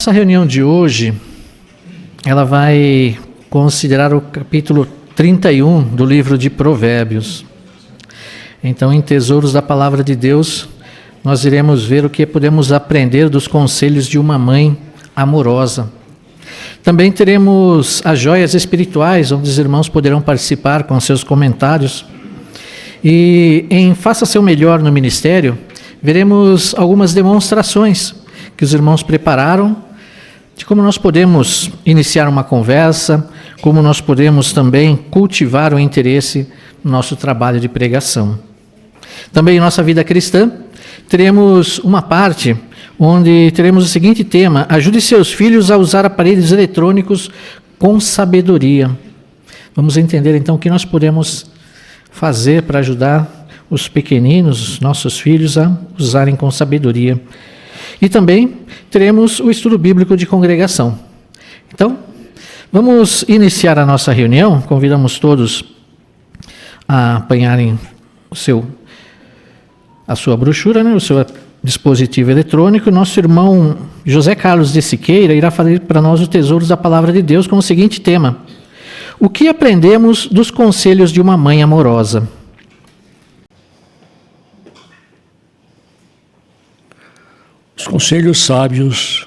Nossa reunião de hoje, ela vai considerar o capítulo 31 do livro de Provérbios. Então, em Tesouros da Palavra de Deus, nós iremos ver o que podemos aprender dos conselhos de uma mãe amorosa. Também teremos as joias espirituais, onde os irmãos poderão participar com seus comentários. E em Faça Seu Melhor no Ministério, veremos algumas demonstrações que os irmãos prepararam de como nós podemos iniciar uma conversa, como nós podemos também cultivar o interesse no nosso trabalho de pregação. Também em nossa vida cristã, teremos uma parte onde teremos o seguinte tema: ajude seus filhos a usar aparelhos eletrônicos com sabedoria. Vamos entender então o que nós podemos fazer para ajudar os pequeninos, os nossos filhos, a usarem com sabedoria. E também teremos o estudo bíblico de congregação. Então, vamos iniciar a nossa reunião. Convidamos todos a apanharem a sua brochura, o seu dispositivo eletrônico. Nosso irmão José Carlos de Siqueira irá fazer para nós os tesouros da Palavra de Deus com o seguinte tema: o que aprendemos dos conselhos de uma mãe amorosa? Os conselhos sábios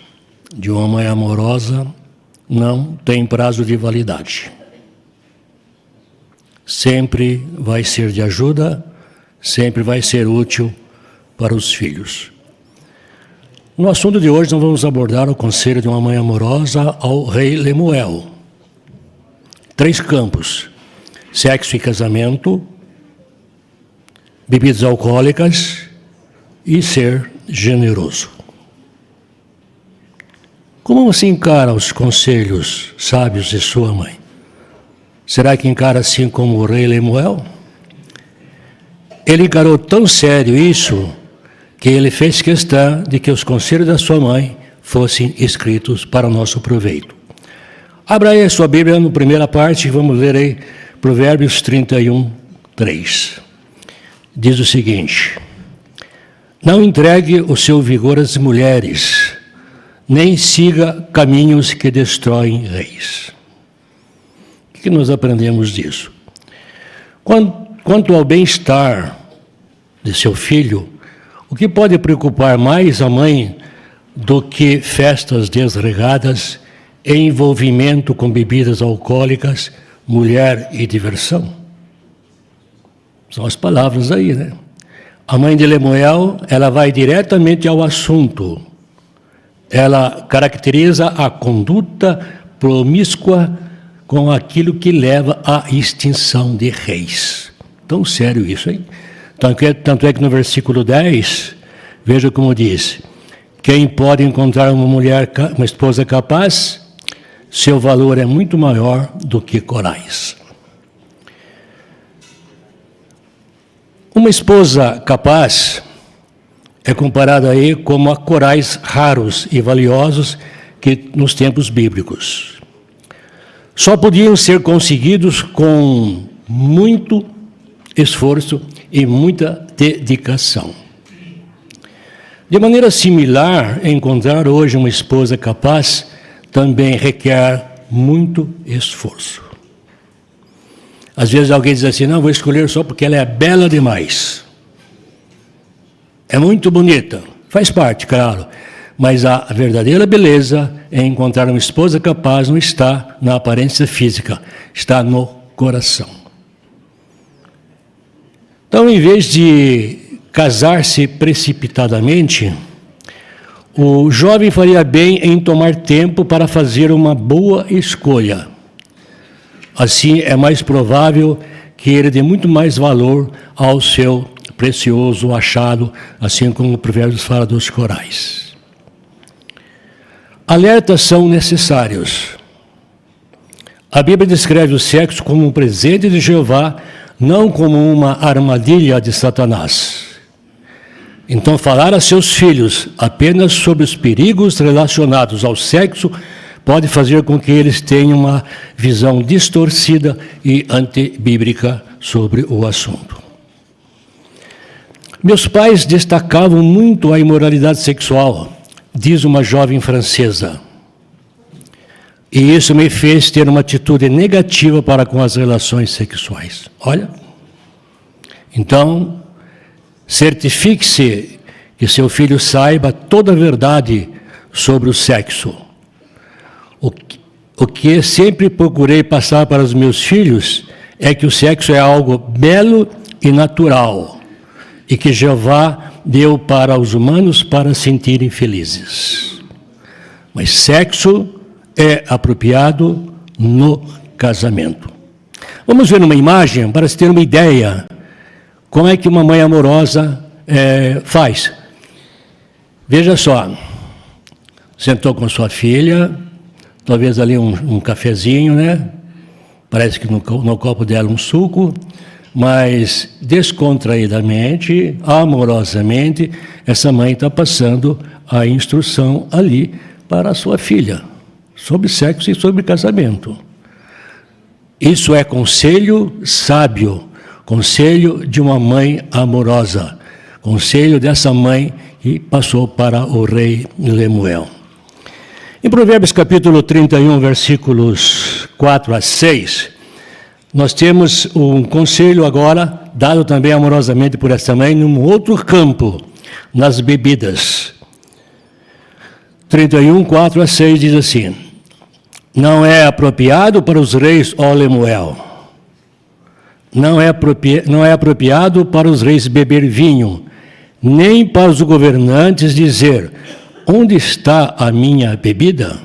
de uma mãe amorosa não têm prazo de validade. Sempre vai ser de ajuda, sempre vai ser útil para os filhos. No assunto de hoje, nós vamos abordar o conselho de uma mãe amorosa ao rei Lemuel. 3 campos: sexo e casamento, bebidas alcoólicas e ser generoso. Como você encara os conselhos sábios de sua mãe? Será que encara assim como o rei Lemuel? Ele encarou tão sério isso que ele fez questão de que os conselhos da sua mãe fossem escritos para o nosso proveito. Abra aí a sua Bíblia na primeira parte, vamos ler aí Provérbios 31, 3. Diz o seguinte: não entregue o seu vigor às mulheres, nem siga caminhos que destroem reis. O que nós aprendemos disso? Quanto ao bem-estar de seu filho, o que pode preocupar mais a mãe do que festas desregadas, envolvimento com bebidas alcoólicas, mulher e diversão? São as palavras aí, né? A mãe de Lemuel, ela vai diretamente ao assunto. Ela caracteriza a conduta promíscua com aquilo que leva à extinção de reis. Tão sério isso, hein? Tanto é que no versículo 10, veja como diz: quem pode encontrar uma esposa capaz, seu valor é muito maior do que corais. Uma esposa capaz é comparada aí como a corais raros e valiosos que nos tempos bíblicos só podiam ser conseguidos com muito esforço e muita dedicação. De maneira similar, encontrar hoje uma esposa capaz também requer muito esforço. Às vezes alguém diz assim: não, vou escolher só porque ela é bela demais. É muito bonita, faz parte, claro, mas a verdadeira beleza é encontrar uma esposa capaz, não está na aparência física, está no coração. Então, em vez de casar-se precipitadamente, o jovem faria bem em tomar tempo para fazer uma boa escolha. Assim, é mais provável que ele dê muito mais valor ao seu precioso achado, assim como o Provérbios fala dos corais. Alertas são necessários. A Bíblia descreve o sexo como um presente de Jeová, não como uma armadilha de Satanás. Então, falar a seus filhos apenas sobre os perigos relacionados ao sexo pode fazer com que eles tenham uma visão distorcida e antibíblica sobre o assunto. Meus pais destacavam muito a imoralidade sexual, diz uma jovem francesa. E isso me fez ter uma atitude negativa para com as relações sexuais. Olha. Então, certifique-se que seu filho saiba toda a verdade sobre o sexo. O que sempre procurei passar para os meus filhos é que o sexo é algo belo e natural, e que Jeová deu para os humanos para sentirem felizes. Mas sexo é apropriado no casamento. Vamos ver uma imagem para se ter uma ideia como é que uma mãe amorosa faz. Veja só, sentou com sua filha, talvez ali um cafezinho, né? Parece que no copo dela um suco, mas descontraídamente, amorosamente, essa mãe está passando a instrução ali para a sua filha, sobre sexo e sobre casamento. Isso é conselho sábio, conselho de uma mãe amorosa, conselho dessa mãe que passou para o rei Lemuel. Em Provérbios capítulo 31, versículos 4 a 6, nós temos um conselho agora, dado também amorosamente por essa mãe, num outro campo, nas bebidas. 31, 4 a 6 diz assim: não é apropriado para os reis, ó Lemuel, não é apropriado para os reis beber vinho, nem para os governantes dizer: onde está a minha bebida?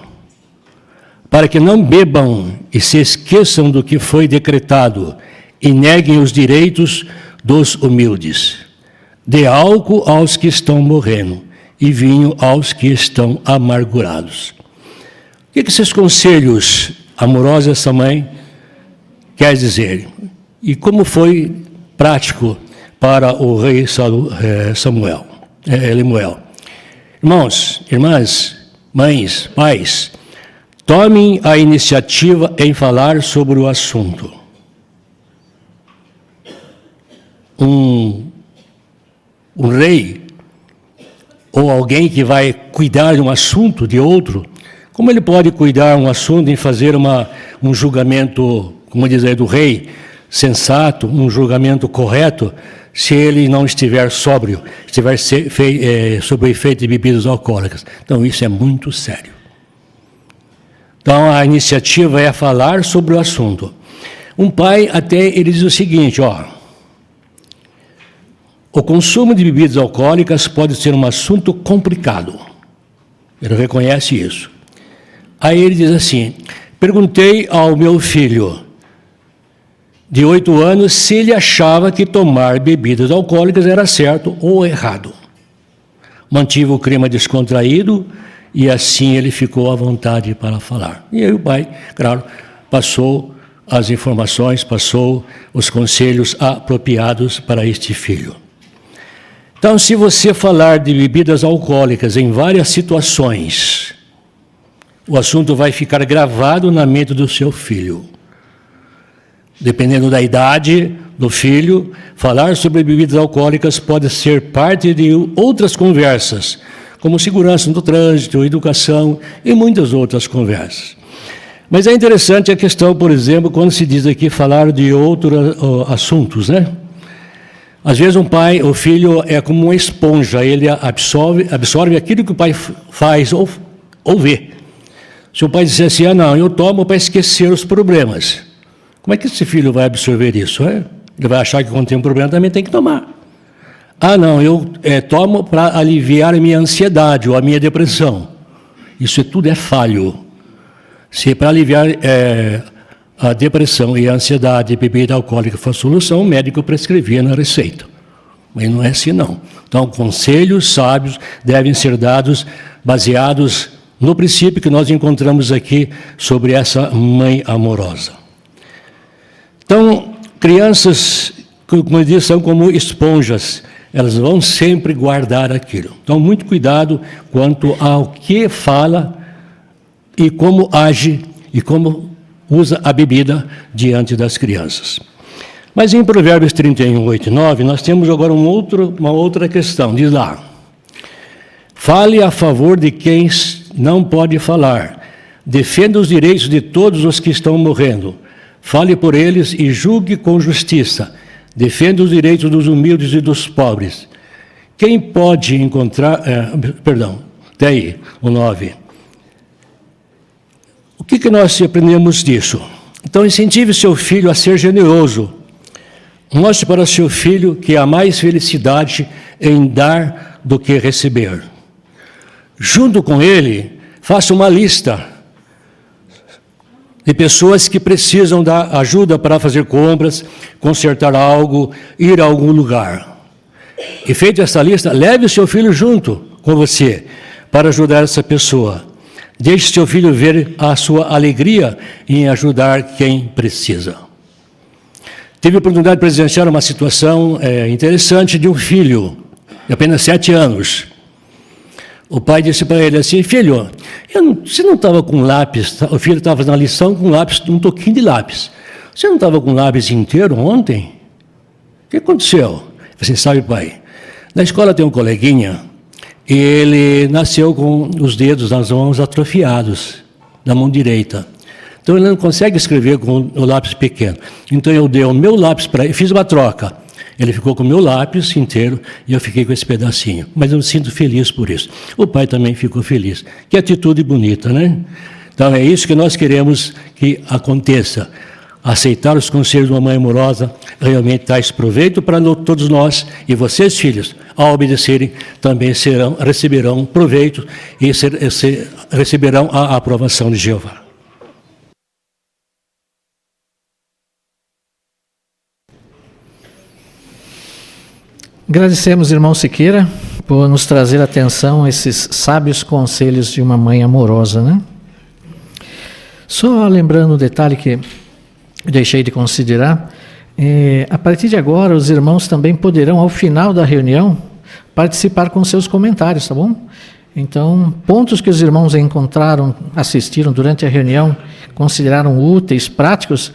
Para que não bebam e se esqueçam do que foi decretado e neguem os direitos dos humildes. Dê álcool aos que estão morrendo e vinho aos que estão amargurados. O que esses conselhos amorosos essa mãe quer dizer? E como foi prático para o rei Lemuel? Irmãos, irmãs, mães, pais, tomem a iniciativa em falar sobre o assunto. Um rei ou alguém que vai cuidar de um assunto de outro, como ele pode cuidar de um assunto em fazer um julgamento, como diz aí, do rei, sensato, um julgamento correto, se ele não estiver sóbrio, estiver sob o efeito de bebidas alcoólicas? Então, isso é muito sério. Então, a iniciativa é falar sobre o assunto. Um pai até, ele diz o seguinte, o consumo de bebidas alcoólicas pode ser um assunto complicado. Ele reconhece isso. Aí ele diz assim: perguntei ao meu filho de 8 anos se ele achava que tomar bebidas alcoólicas era certo ou errado. Mantive o clima descontraído e assim ele ficou à vontade para falar. E aí o pai, claro, passou as informações, passou os conselhos apropriados para este filho. Então, se você falar de bebidas alcoólicas em várias situações, o assunto vai ficar gravado na mente do seu filho. Dependendo da idade do filho, falar sobre bebidas alcoólicas pode ser parte de outras conversas, como segurança no trânsito, educação e muitas outras conversas. Mas é interessante a questão, por exemplo, quando se diz aqui falar de outros assuntos, né? Às vezes o filho é como uma esponja, ele absorve aquilo que o pai faz ou vê. Se o pai disser assim, não, eu tomo para esquecer os problemas, como é que esse filho vai absorver isso? Ele vai achar que quando tem um problema também tem que tomar. Não, eu tomo para aliviar a minha ansiedade ou a minha depressão. Isso tudo é falho. Se para aliviar a depressão e a ansiedade e bebida alcoólica for a solução, o médico prescrevia na receita. Mas não é assim, não. Então, conselhos sábios devem ser dados baseados no princípio que nós encontramos aqui sobre essa mãe amorosa. Então, crianças, como eu disse, são como esponjas. Elas vão sempre guardar aquilo. Então, muito cuidado quanto ao que fala e como age e como usa a bebida diante das crianças. Mas em Provérbios 31, 8 e 9, nós temos agora uma outra questão. Diz lá: Fale a favor de quem não pode falar. Defenda os direitos de todos os que estão morrendo. Fale por eles e julgue com justiça. Defenda os direitos dos humildes e dos pobres. Quem pode encontrar... até aí, o 9. O que nós aprendemos disso? Então, incentive seu filho a ser generoso. Mostre para seu filho que há mais felicidade em dar do que receber. Junto com ele, faça uma lista de pessoas que precisam da ajuda para fazer compras, consertar algo, ir a algum lugar. E feita essa lista, leve o seu filho junto com você para ajudar essa pessoa. Deixe seu filho ver a sua alegria em ajudar quem precisa. Tive a oportunidade de presenciar uma situação interessante de um filho, de apenas 7 anos. O pai disse para ele assim: filho, você não estava com lápis, o filho estava na lição com lápis, um toquinho de lápis. Você não estava com lápis inteiro ontem? O que aconteceu? Você sabe, pai, na escola tem um coleguinha, e ele nasceu com os dedos nas mãos atrofiados, na mão direita. Então ele não consegue escrever com o lápis pequeno. Então eu dei o meu lápis para ele, fiz uma troca. Ele ficou com o meu lápis inteiro e eu fiquei com esse pedacinho. Mas eu me sinto feliz por isso. O pai também ficou feliz. Que atitude bonita, né? Então é isso que nós queremos que aconteça. Aceitar os conselhos de uma mãe amorosa realmente traz proveito para todos nós. E vocês, filhos, ao obedecerem, também receberão proveito e receberão a aprovação de Jeová. Agradecemos, irmão Siqueira, por nos trazer atenção a esses sábios conselhos de uma mãe amorosa, né? Só lembrando um detalhe que deixei de considerar, a partir de agora os irmãos também poderão, ao final da reunião, participar com seus comentários, tá bom? Então, pontos que os irmãos encontraram, assistiram durante a reunião, consideraram úteis, práticos,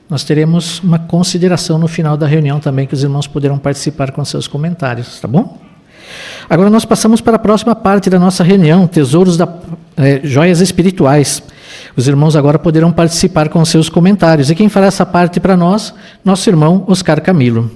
nós teremos uma consideração no final da reunião também, que os irmãos poderão participar com seus comentários, tá bom? Agora nós passamos para a próxima parte da nossa reunião, tesouros joias espirituais. Os irmãos agora poderão participar com seus comentários. E quem fará essa parte para nós? Nosso irmão Oscar Camilo.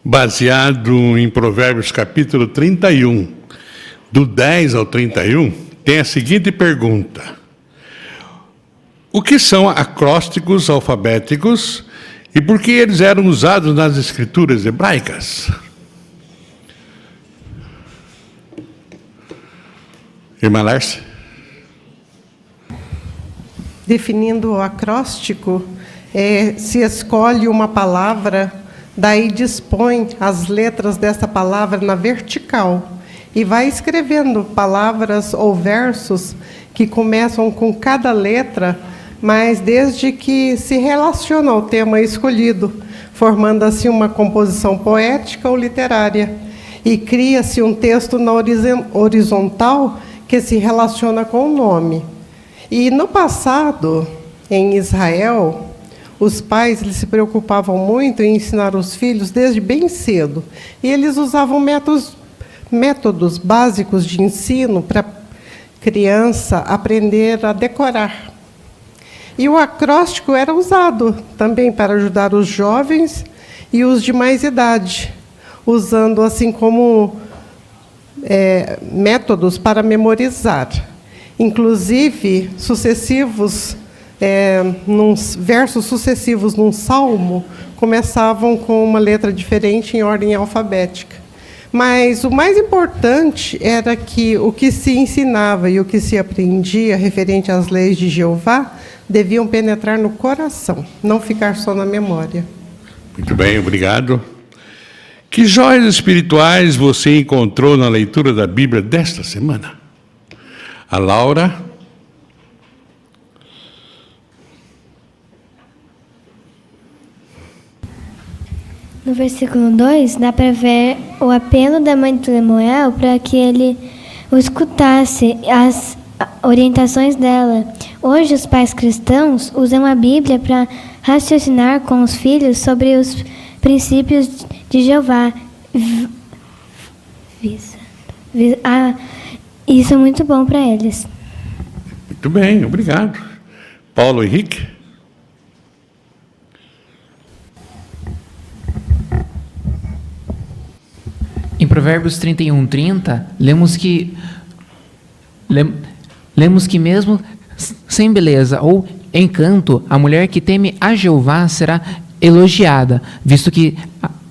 Baseado em Provérbios capítulo 31, do 10 ao 31, tem a seguinte pergunta: o que são acrósticos alfabéticos e por que eles eram usados nas escrituras hebraicas? Irmã Lárcia. Definindo o acróstico, se escolhe uma palavra, daí dispõe as letras dessa palavra na vertical e vai escrevendo palavras ou versos que começam com cada letra, mas desde que se relaciona ao tema escolhido, formando assim uma composição poética ou literária. E cria-se um texto na horizontal que se relaciona com o nome. E no passado, em Israel, os pais eles se preocupavam muito em ensinar os filhos desde bem cedo. E eles usavam métodos básicos de ensino para a criança aprender a decorar. E o acróstico era usado também para ajudar os jovens e os de mais idade, usando assim como métodos para memorizar. Inclusive, versos sucessivos num salmo começavam com uma letra diferente em ordem alfabética. Mas o mais importante era que o que se ensinava e o que se aprendia referente às leis de Jeová deviam penetrar no coração, não ficar só na memória. Muito bem, obrigado. Que joias espirituais você encontrou na leitura da Bíblia desta semana? A Laura. No versículo 2, dá para ver o apelo da mãe de Lemuel para que ele o escutasse, orientações dela. Hoje, os pais cristãos usam a Bíblia para raciocinar com os filhos sobre os princípios de Jeová. Isso é muito bom para eles. Muito bem, obrigado. Paulo Henrique? Em Provérbios 31:30, lemos que mesmo sem beleza ou encanto, a mulher que teme a Jeová será elogiada, visto que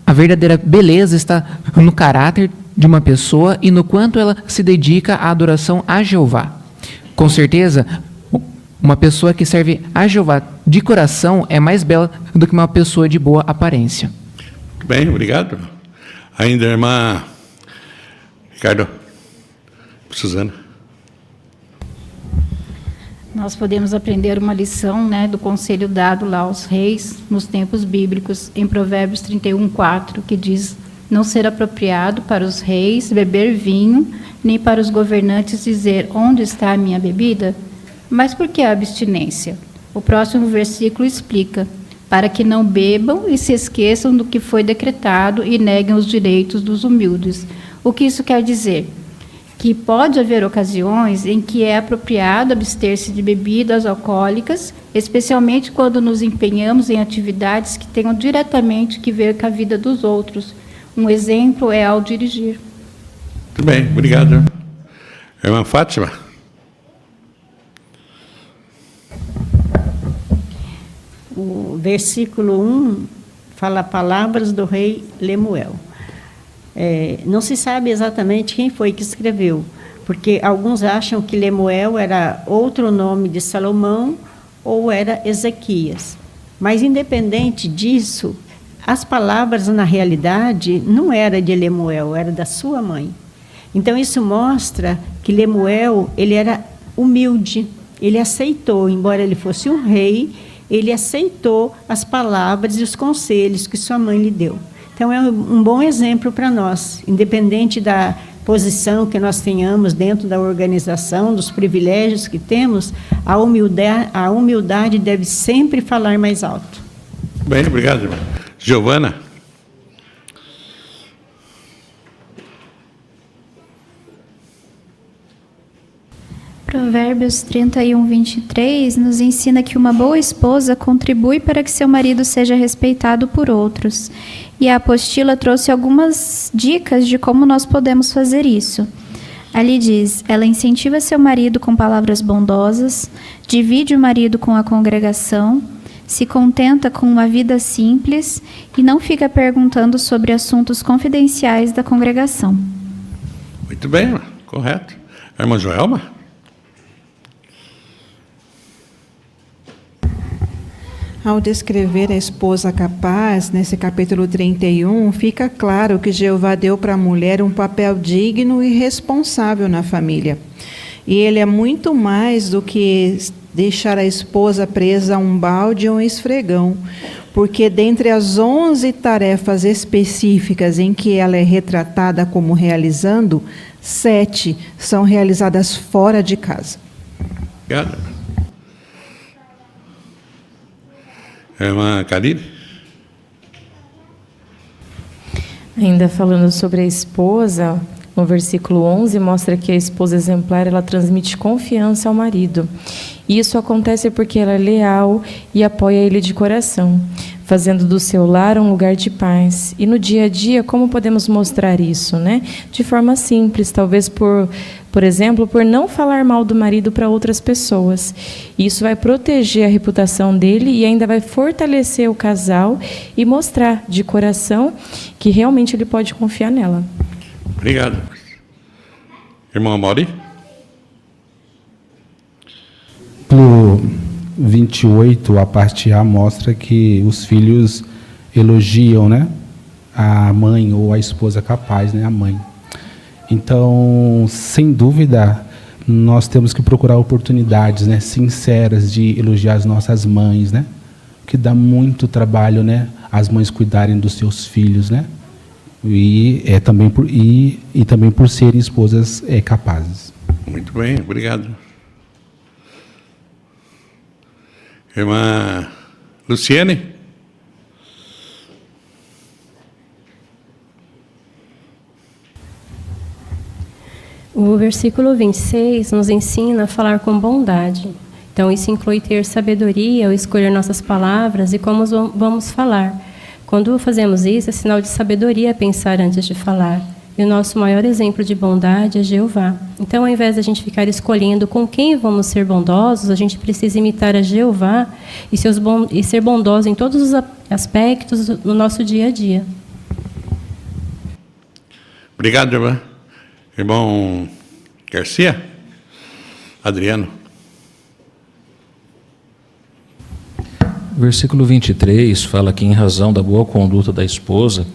a verdadeira beleza está no caráter de uma pessoa e no quanto ela se dedica à adoração a Jeová. Com certeza, uma pessoa que serve a Jeová de coração é mais bela do que uma pessoa de boa aparência. Muito bem, obrigado. Ainda a irmã Ricardo, Suzana. Nós podemos aprender uma lição, do conselho dado lá aos reis nos tempos bíblicos, em Provérbios 31:4, que diz: não ser apropriado para os reis beber vinho, nem para os governantes dizer: onde está a minha bebida? Mas por que a abstinência? O próximo versículo explica: para que não bebam e se esqueçam do que foi decretado e neguem os direitos dos humildes. O que isso quer dizer? Que pode haver ocasiões em que é apropriado abster-se de bebidas alcoólicas, especialmente quando nos empenhamos em atividades que tenham diretamente que ver com a vida dos outros. Um exemplo é ao dirigir. Muito bem, obrigado. Irmã Fátima? O versículo 1 fala palavras do rei Lemuel. Não se sabe exatamente quem foi que escreveu, porque alguns acham que Lemuel era outro nome de Salomão ou era Ezequias. Mas, independente disso, as palavras, na realidade, não eram de Lemuel, era da sua mãe. Então, isso mostra que Lemuel, ele era humilde, ele aceitou, embora ele fosse um rei, ele aceitou as palavras e os conselhos que sua mãe lhe deu. Então, é um bom exemplo para nós, independente da posição que nós tenhamos dentro da organização, dos privilégios que temos, a humildade deve sempre falar mais alto. Bem, obrigado, irmã. Giovana? Provérbios 31:23 nos ensina que uma boa esposa contribui para que seu marido seja respeitado por outros. E a apostila trouxe algumas dicas de como nós podemos fazer isso. Ali diz: ela incentiva seu marido com palavras bondosas, divide o marido com a congregação, se contenta com uma vida simples e não fica perguntando sobre assuntos confidenciais da congregação. Muito bem, irmã. Correto. A irmã Joelma? Ao descrever a esposa capaz, nesse capítulo 31, fica claro que Jeová deu para a mulher um papel digno e responsável na família. E ele é muito mais do que deixar a esposa presa a um balde ou um esfregão, porque dentre as 11 tarefas específicas em que ela é retratada como realizando, 7 são realizadas fora de casa. Obrigado. Irmã Karine? Ainda falando sobre a esposa, no versículo 11, mostra que a esposa exemplar, ela transmite confiança ao marido. E isso acontece porque ela é leal e apoia ele de coração, fazendo do seu lar um lugar de paz. E no dia a dia, como podemos mostrar isso, né? De forma simples, talvez por exemplo, por não falar mal do marido para outras pessoas. Isso vai proteger a reputação dele e ainda vai fortalecer o casal e mostrar de coração que realmente ele pode confiar nela. Obrigado. Irmão Amaury? No 28, a parte A mostra que os filhos elogiam, né, a mãe ou a esposa capaz, né, a mãe. Então, sem dúvida, nós temos que procurar oportunidades, né, sinceras de elogiar as nossas mães, né, que dá muito trabalho, né, as mães cuidarem dos seus filhos, né, e também por serem esposas capazes. Muito bem, obrigado. Irmã Luciene? O versículo 26 nos ensina a falar com bondade. Então, isso inclui ter sabedoria ao escolher nossas palavras e como vamos falar. Quando fazemos isso, é sinal de sabedoria pensar antes de falar. E o nosso maior exemplo de bondade é Jeová. Então, ao invés de a gente ficar escolhendo com quem vamos ser bondosos, a gente precisa imitar a Jeová e ser bondoso em todos os aspectos no nosso dia a dia. Obrigado, irmã. Irmão Garcia? Adriano? Versículo 23 fala que, em razão da boa conduta da esposa,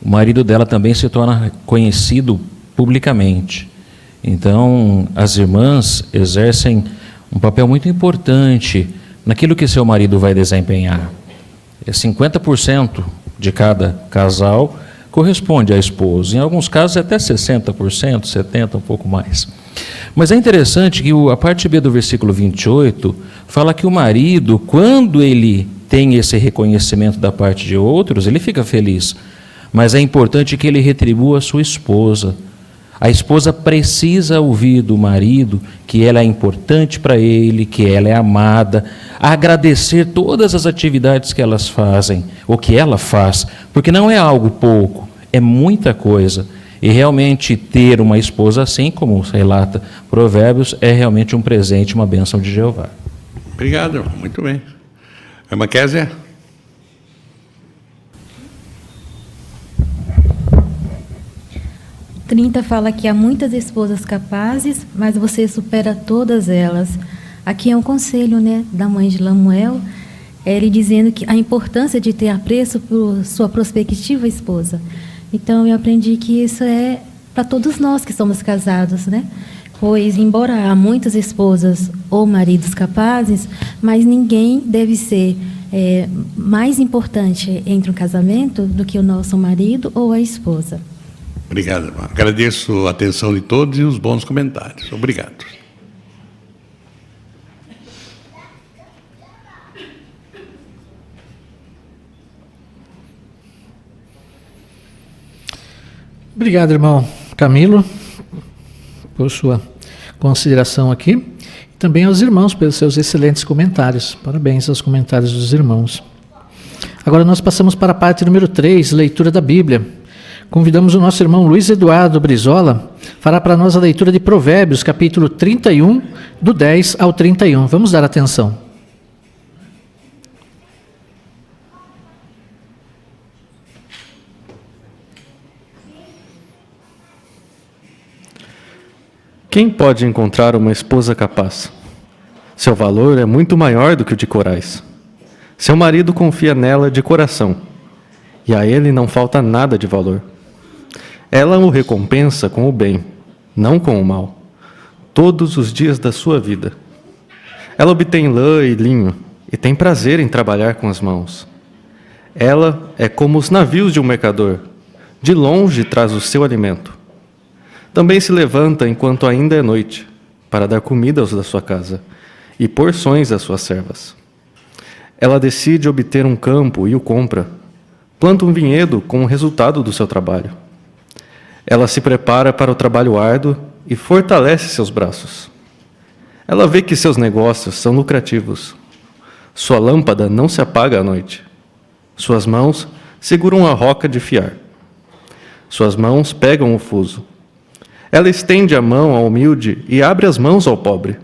o marido dela também se torna conhecido publicamente. Então, as irmãs exercem um papel muito importante naquilo que seu marido vai desempenhar. 50% de cada casal corresponde à esposa. Em alguns casos, até 60%, 70%, um pouco mais. Mas é interessante que a parte B do versículo 28 fala que o marido, quando ele tem esse reconhecimento da parte de outros, ele fica feliz. Mas é importante que ele retribua a sua esposa. A esposa precisa ouvir do marido que ela é importante para ele, que ela é amada, agradecer todas as atividades que elas fazem, ou que ela faz, porque não é algo pouco, é muita coisa. E realmente ter uma esposa assim, como relata Provérbios, é realmente um presente, uma bênção de Jeová. Obrigado, irmão. Muito bem. Irmã Kézia? O 30 fala que há muitas esposas capazes, mas você supera todas elas. Aqui é um conselho, da mãe de Lamuel, ele dizendo que a importância de ter apreço por sua prospectiva esposa. Então, eu aprendi que isso é para todos nós que somos casados, Pois, embora há muitas esposas ou maridos capazes, mas ninguém deve ser mais importante entre um casamento do que o nosso marido ou a esposa. Obrigado, irmão. Agradeço a atenção de todos e os bons comentários. Obrigado. Obrigado, irmão Camilo, por sua consideração aqui. Também aos irmãos pelos seus excelentes comentários. Parabéns aos comentários dos irmãos. Agora nós passamos para a parte número 3, leitura da Bíblia. Convidamos o nosso irmão Luiz Eduardo Brizola, fará para nós a leitura de Provérbios, capítulo 31, do 10 ao 31. Vamos dar atenção. Quem pode encontrar uma esposa capaz? Seu valor é muito maior do que o de corais. Seu marido confia nela de coração, e a ele não falta nada de valor. Ela o recompensa com o bem, não com o mal, todos os dias da sua vida. Ela obtém lã e linho, e tem prazer em trabalhar com as mãos. Ela é como os navios de um mercador, de longe traz o seu alimento. Também se levanta enquanto ainda é noite, para dar comida aos da sua casa, e porções às suas servas. Ela decide obter um campo e o compra, planta um vinhedo com o resultado do seu trabalho. Ela se prepara para o trabalho árduo e fortalece seus braços. Ela vê que seus negócios são lucrativos. Sua lâmpada não se apaga à noite. Suas mãos seguram a roca de fiar. Suas mãos pegam o fuso. Ela estende a mão ao humilde e abre as mãos ao pobre.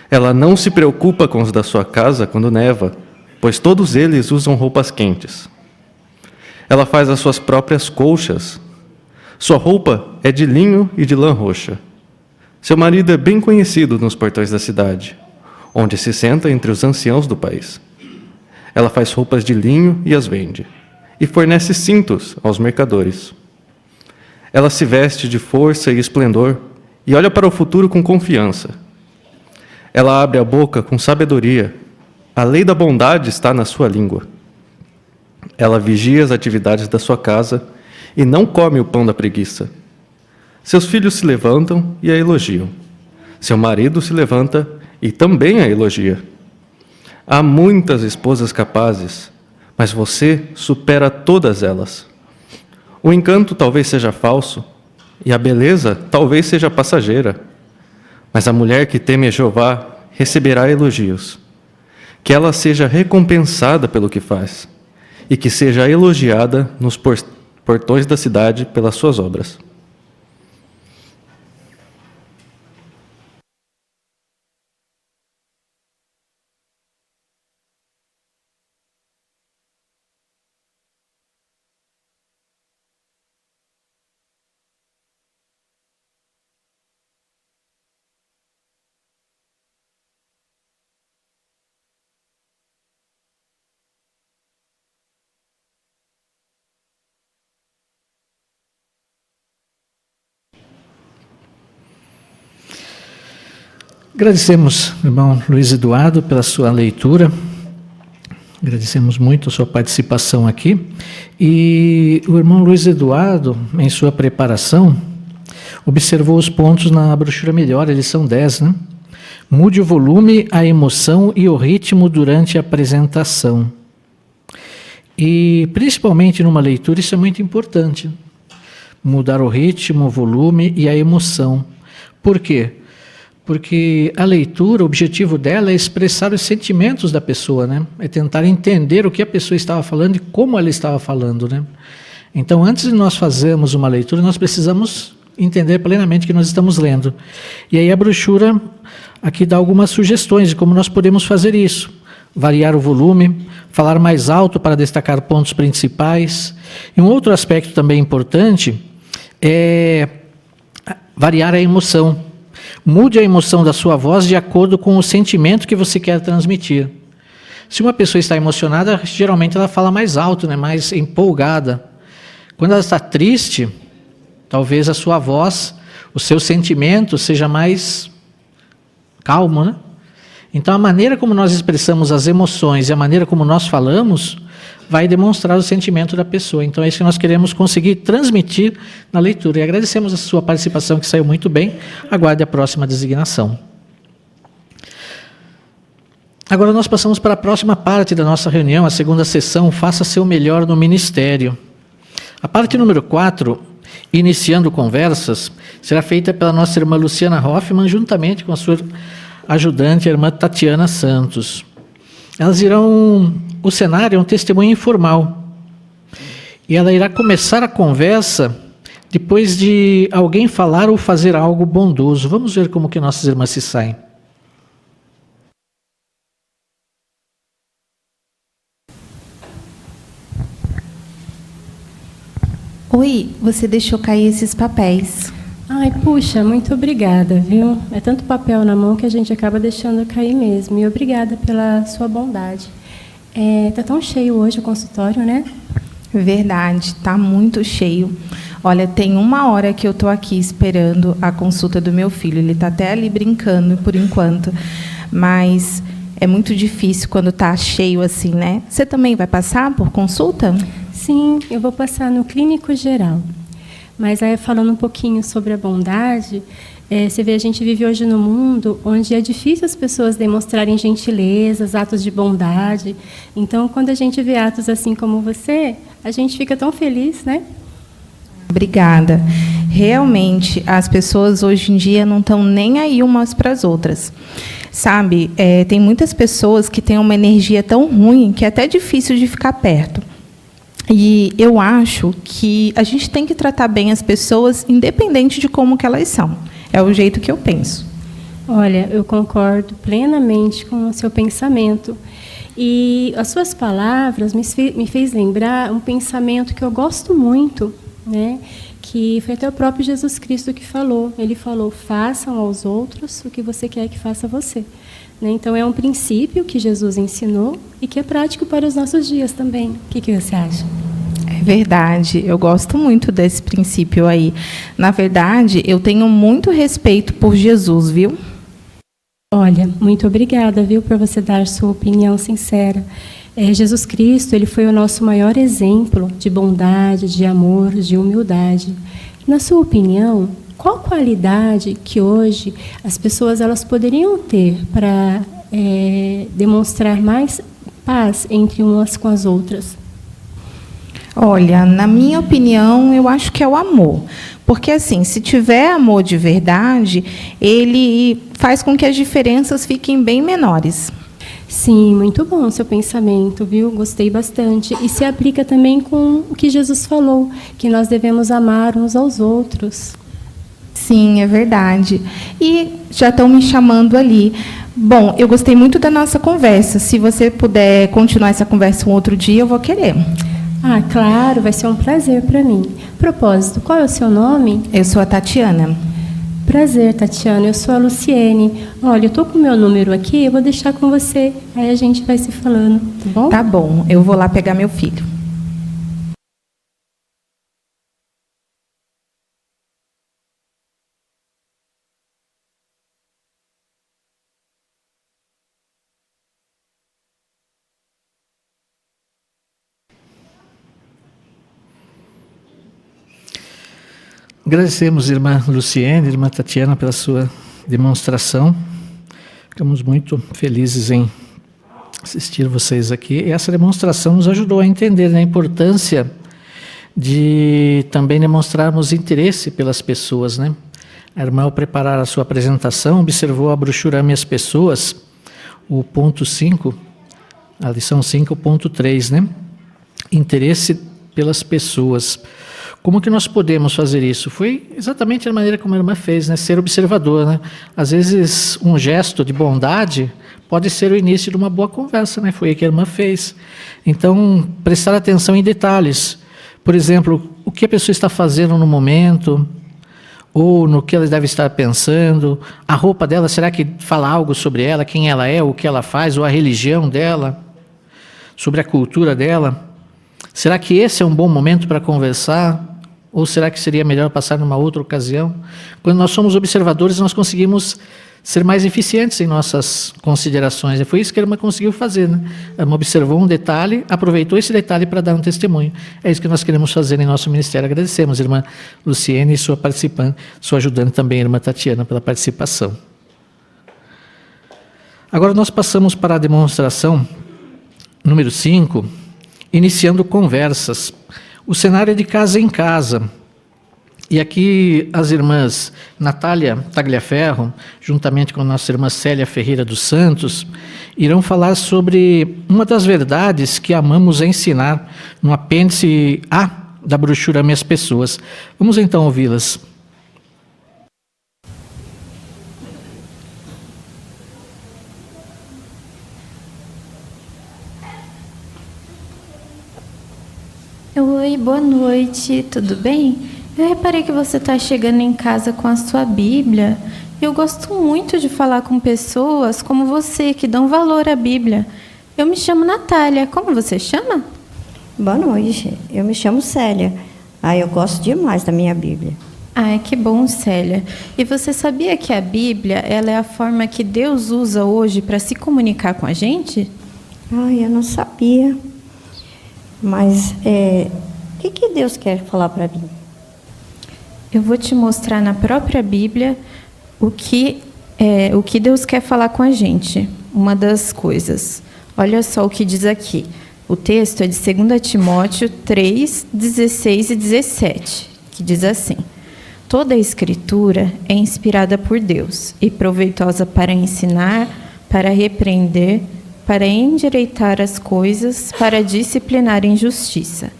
Ela não se preocupa com os da sua casa quando neva, pois todos eles usam roupas quentes. Ela faz as suas próprias colchas. Sua roupa é de linho e de lã roxa. Seu marido é bem conhecido nos portões da cidade, onde se senta entre os anciãos do país. Ela faz roupas de linho e as vende, e fornece cintos aos mercadores. Ela se veste de força e esplendor e olha para o futuro com confiança. Ela abre a boca com sabedoria. A lei da bondade está na sua língua. Ela vigia as atividades da sua casa e não come o pão da preguiça. Seus filhos se levantam e a elogiam. Seu marido se levanta e também a elogia. Há muitas esposas capazes, mas você supera todas elas. O encanto talvez seja falso, e a beleza talvez seja passageira, mas a mulher que teme a Jeová receberá elogios. Que ela seja recompensada pelo que faz, e que seja elogiada nos portões da cidade pelas suas obras. Agradecemos, irmão Luiz Eduardo, pela sua leitura. Agradecemos muito a sua participação aqui. E o irmão Luiz Eduardo, em sua preparação, observou os pontos na brochura melhor, eles são 10, né? Mude o volume, a emoção e o ritmo durante a apresentação. E, principalmente numa leitura, isso é muito importante. Mudar o ritmo, o volume e a emoção. Por quê? Porque a leitura, o objetivo dela é expressar os sentimentos da pessoa, né? É tentar entender o que a pessoa estava falando e como ela estava falando, né? Então, antes de nós fazermos uma leitura, nós precisamos entender plenamente o que nós estamos lendo. E aí a brochura aqui dá algumas sugestões de como nós podemos fazer isso. Variar o volume, falar mais alto para destacar pontos principais. E um outro aspecto também importante é variar a emoção. Mude a emoção da sua voz de acordo com o sentimento que você quer transmitir. Se uma pessoa está emocionada, geralmente ela fala mais alto, né? Mais empolgada. Quando ela está triste, talvez a sua voz, o seu sentimento seja mais calmo, né? Então, a maneira como nós expressamos as emoções e a maneira como nós falamos vai demonstrar o sentimento da pessoa. Então, é isso que nós queremos conseguir transmitir na leitura. E agradecemos a sua participação, que saiu muito bem. Aguarde a próxima designação. Agora nós passamos para a próxima parte da nossa reunião, a segunda sessão, Faça Seu Melhor no Ministério. A parte número 4, Iniciando Conversas, será feita pela nossa irmã Luciana Hoffmann, juntamente com a sua ajudante, a irmã Tatiana Santos. Elas irão... O cenário é um testemunho informal. E ela irá começar a conversa depois de alguém falar ou fazer algo bondoso. Vamos ver como que nossas irmãs se saem. Oi, você deixou cair esses papéis. Ai, puxa, muito obrigada, viu? É tanto papel na mão que a gente acaba deixando cair mesmo. E obrigada pela sua bondade. Tá tão cheio hoje o consultório, né? Verdade, tá muito cheio. Olha, tem 1 hora que eu tô aqui esperando a consulta do meu filho. Ele tá até ali brincando por enquanto. Mas é muito difícil quando tá cheio assim, né? Você também vai passar por consulta? Sim, eu vou passar no clínico geral. Mas aí, falando um pouquinho sobre a bondade, você vê, a gente vive hoje num mundo onde é difícil as pessoas demonstrarem gentilezas, atos de bondade. Então, quando a gente vê atos assim como você, a gente fica tão feliz, né? Obrigada. Realmente, as pessoas hoje em dia não estão nem aí umas para as outras. Sabe, tem muitas pessoas que têm uma energia tão ruim que é até difícil de ficar perto. E eu acho que a gente tem que tratar bem as pessoas, independente de como que elas são. É o jeito que eu penso. Olha, eu concordo plenamente com o seu pensamento. E as suas palavras me fez lembrar um pensamento que eu gosto muito, né? Que foi até o próprio Jesus Cristo que falou. Ele falou: façam aos outros o que você quer que faça a você. Né? Então, é um princípio que Jesus ensinou e que é prático para os nossos dias também. O que você acha? É verdade, eu gosto muito desse princípio aí. Na verdade, eu tenho muito respeito por Jesus, viu? Olha, muito obrigada, viu, por você dar sua opinião sincera. Jesus Cristo, ele foi o nosso maior exemplo de bondade, de amor, de humildade. Na sua opinião, qual qualidade que hoje as pessoas elas poderiam ter para demonstrar mais paz entre umas com as outras? Olha, na minha opinião, eu acho que é o amor. Porque, assim, se tiver amor de verdade, ele faz com que as diferenças fiquem bem menores. Sim, muito bom o seu pensamento, viu? Gostei bastante. E se aplica também com o que Jesus falou, que nós devemos amar uns aos outros. Sim, é verdade. E já estão me chamando ali. Bom, eu gostei muito da nossa conversa. Se você puder continuar essa conversa um outro dia, eu vou querer. Ah, claro, vai ser um prazer para mim. Propósito, qual é o seu nome? Eu sou a Tatiana. Prazer, Tatiana, eu sou a Luciene. Olha, eu estou com o meu número aqui, eu vou deixar com você. Aí a gente vai se falando, tá bom? Tá bom, eu vou lá pegar meu filho. Agradecemos, irmã Luciene, irmã Tatiana, pela sua demonstração. Ficamos muito felizes em assistir vocês aqui. E essa demonstração nos ajudou a entender a importância de também demonstrarmos interesse pelas pessoas, né? A irmã, ao preparar a sua apresentação, observou a brochura Ame as Pessoas, o ponto 5, a lição 5, ponto 3, né? Interesse pelas pessoas. Como que nós podemos fazer isso? Foi exatamente a maneira como a irmã fez, né? Ser observador, né? Às vezes, um gesto de bondade pode ser o início de uma boa conversa, né? Foi o que a irmã fez. Então, prestar atenção em detalhes. Por exemplo, o que a pessoa está fazendo no momento, ou no que ela deve estar pensando, a roupa dela, será que fala algo sobre ela, quem ela é, o que ela faz, ou a religião dela, sobre a cultura dela? Será que esse é um bom momento para conversar? Ou será que seria melhor passar numa outra ocasião? Quando nós somos observadores, nós conseguimos ser mais eficientes em nossas considerações. E foi isso que a irmã conseguiu fazer, né? A irmã observou um detalhe, aproveitou esse detalhe para dar um testemunho. É isso que nós queremos fazer em nosso ministério. Agradecemos, irmã Luciene, e sua participante, sua ajudante também, irmã Tatiana, pela participação. Agora nós passamos para a demonstração número 5, iniciando conversas. O cenário é de casa em casa. E aqui as irmãs Natália Tagliaferro, juntamente com a nossa irmã Célia Ferreira dos Santos, irão falar sobre uma das verdades que amamos ensinar no apêndice A da brochura Ame as Pessoas. Vamos então ouvi-las. Oi, boa noite, tudo bem? Eu reparei que você está chegando em casa com a sua Bíblia. Eu gosto muito de falar com pessoas como você, que dão valor à Bíblia. Eu me chamo Natália, como você chama? Boa noite, eu me chamo Célia. Eu gosto demais da minha Bíblia. Que bom, Célia. E você sabia que a Bíblia ela é a forma que Deus usa hoje para se comunicar com a gente? Eu não sabia. Mas o que Deus quer falar para mim? Eu vou te mostrar na própria Bíblia o que Deus quer falar com a gente. Uma das coisas. Olha só o que diz aqui. O texto é de 2 Timóteo 3, 16 e 17, que diz assim: toda a Escritura é inspirada por Deus e proveitosa para ensinar, para repreender, para endireitar as coisas, para disciplinar em justiça,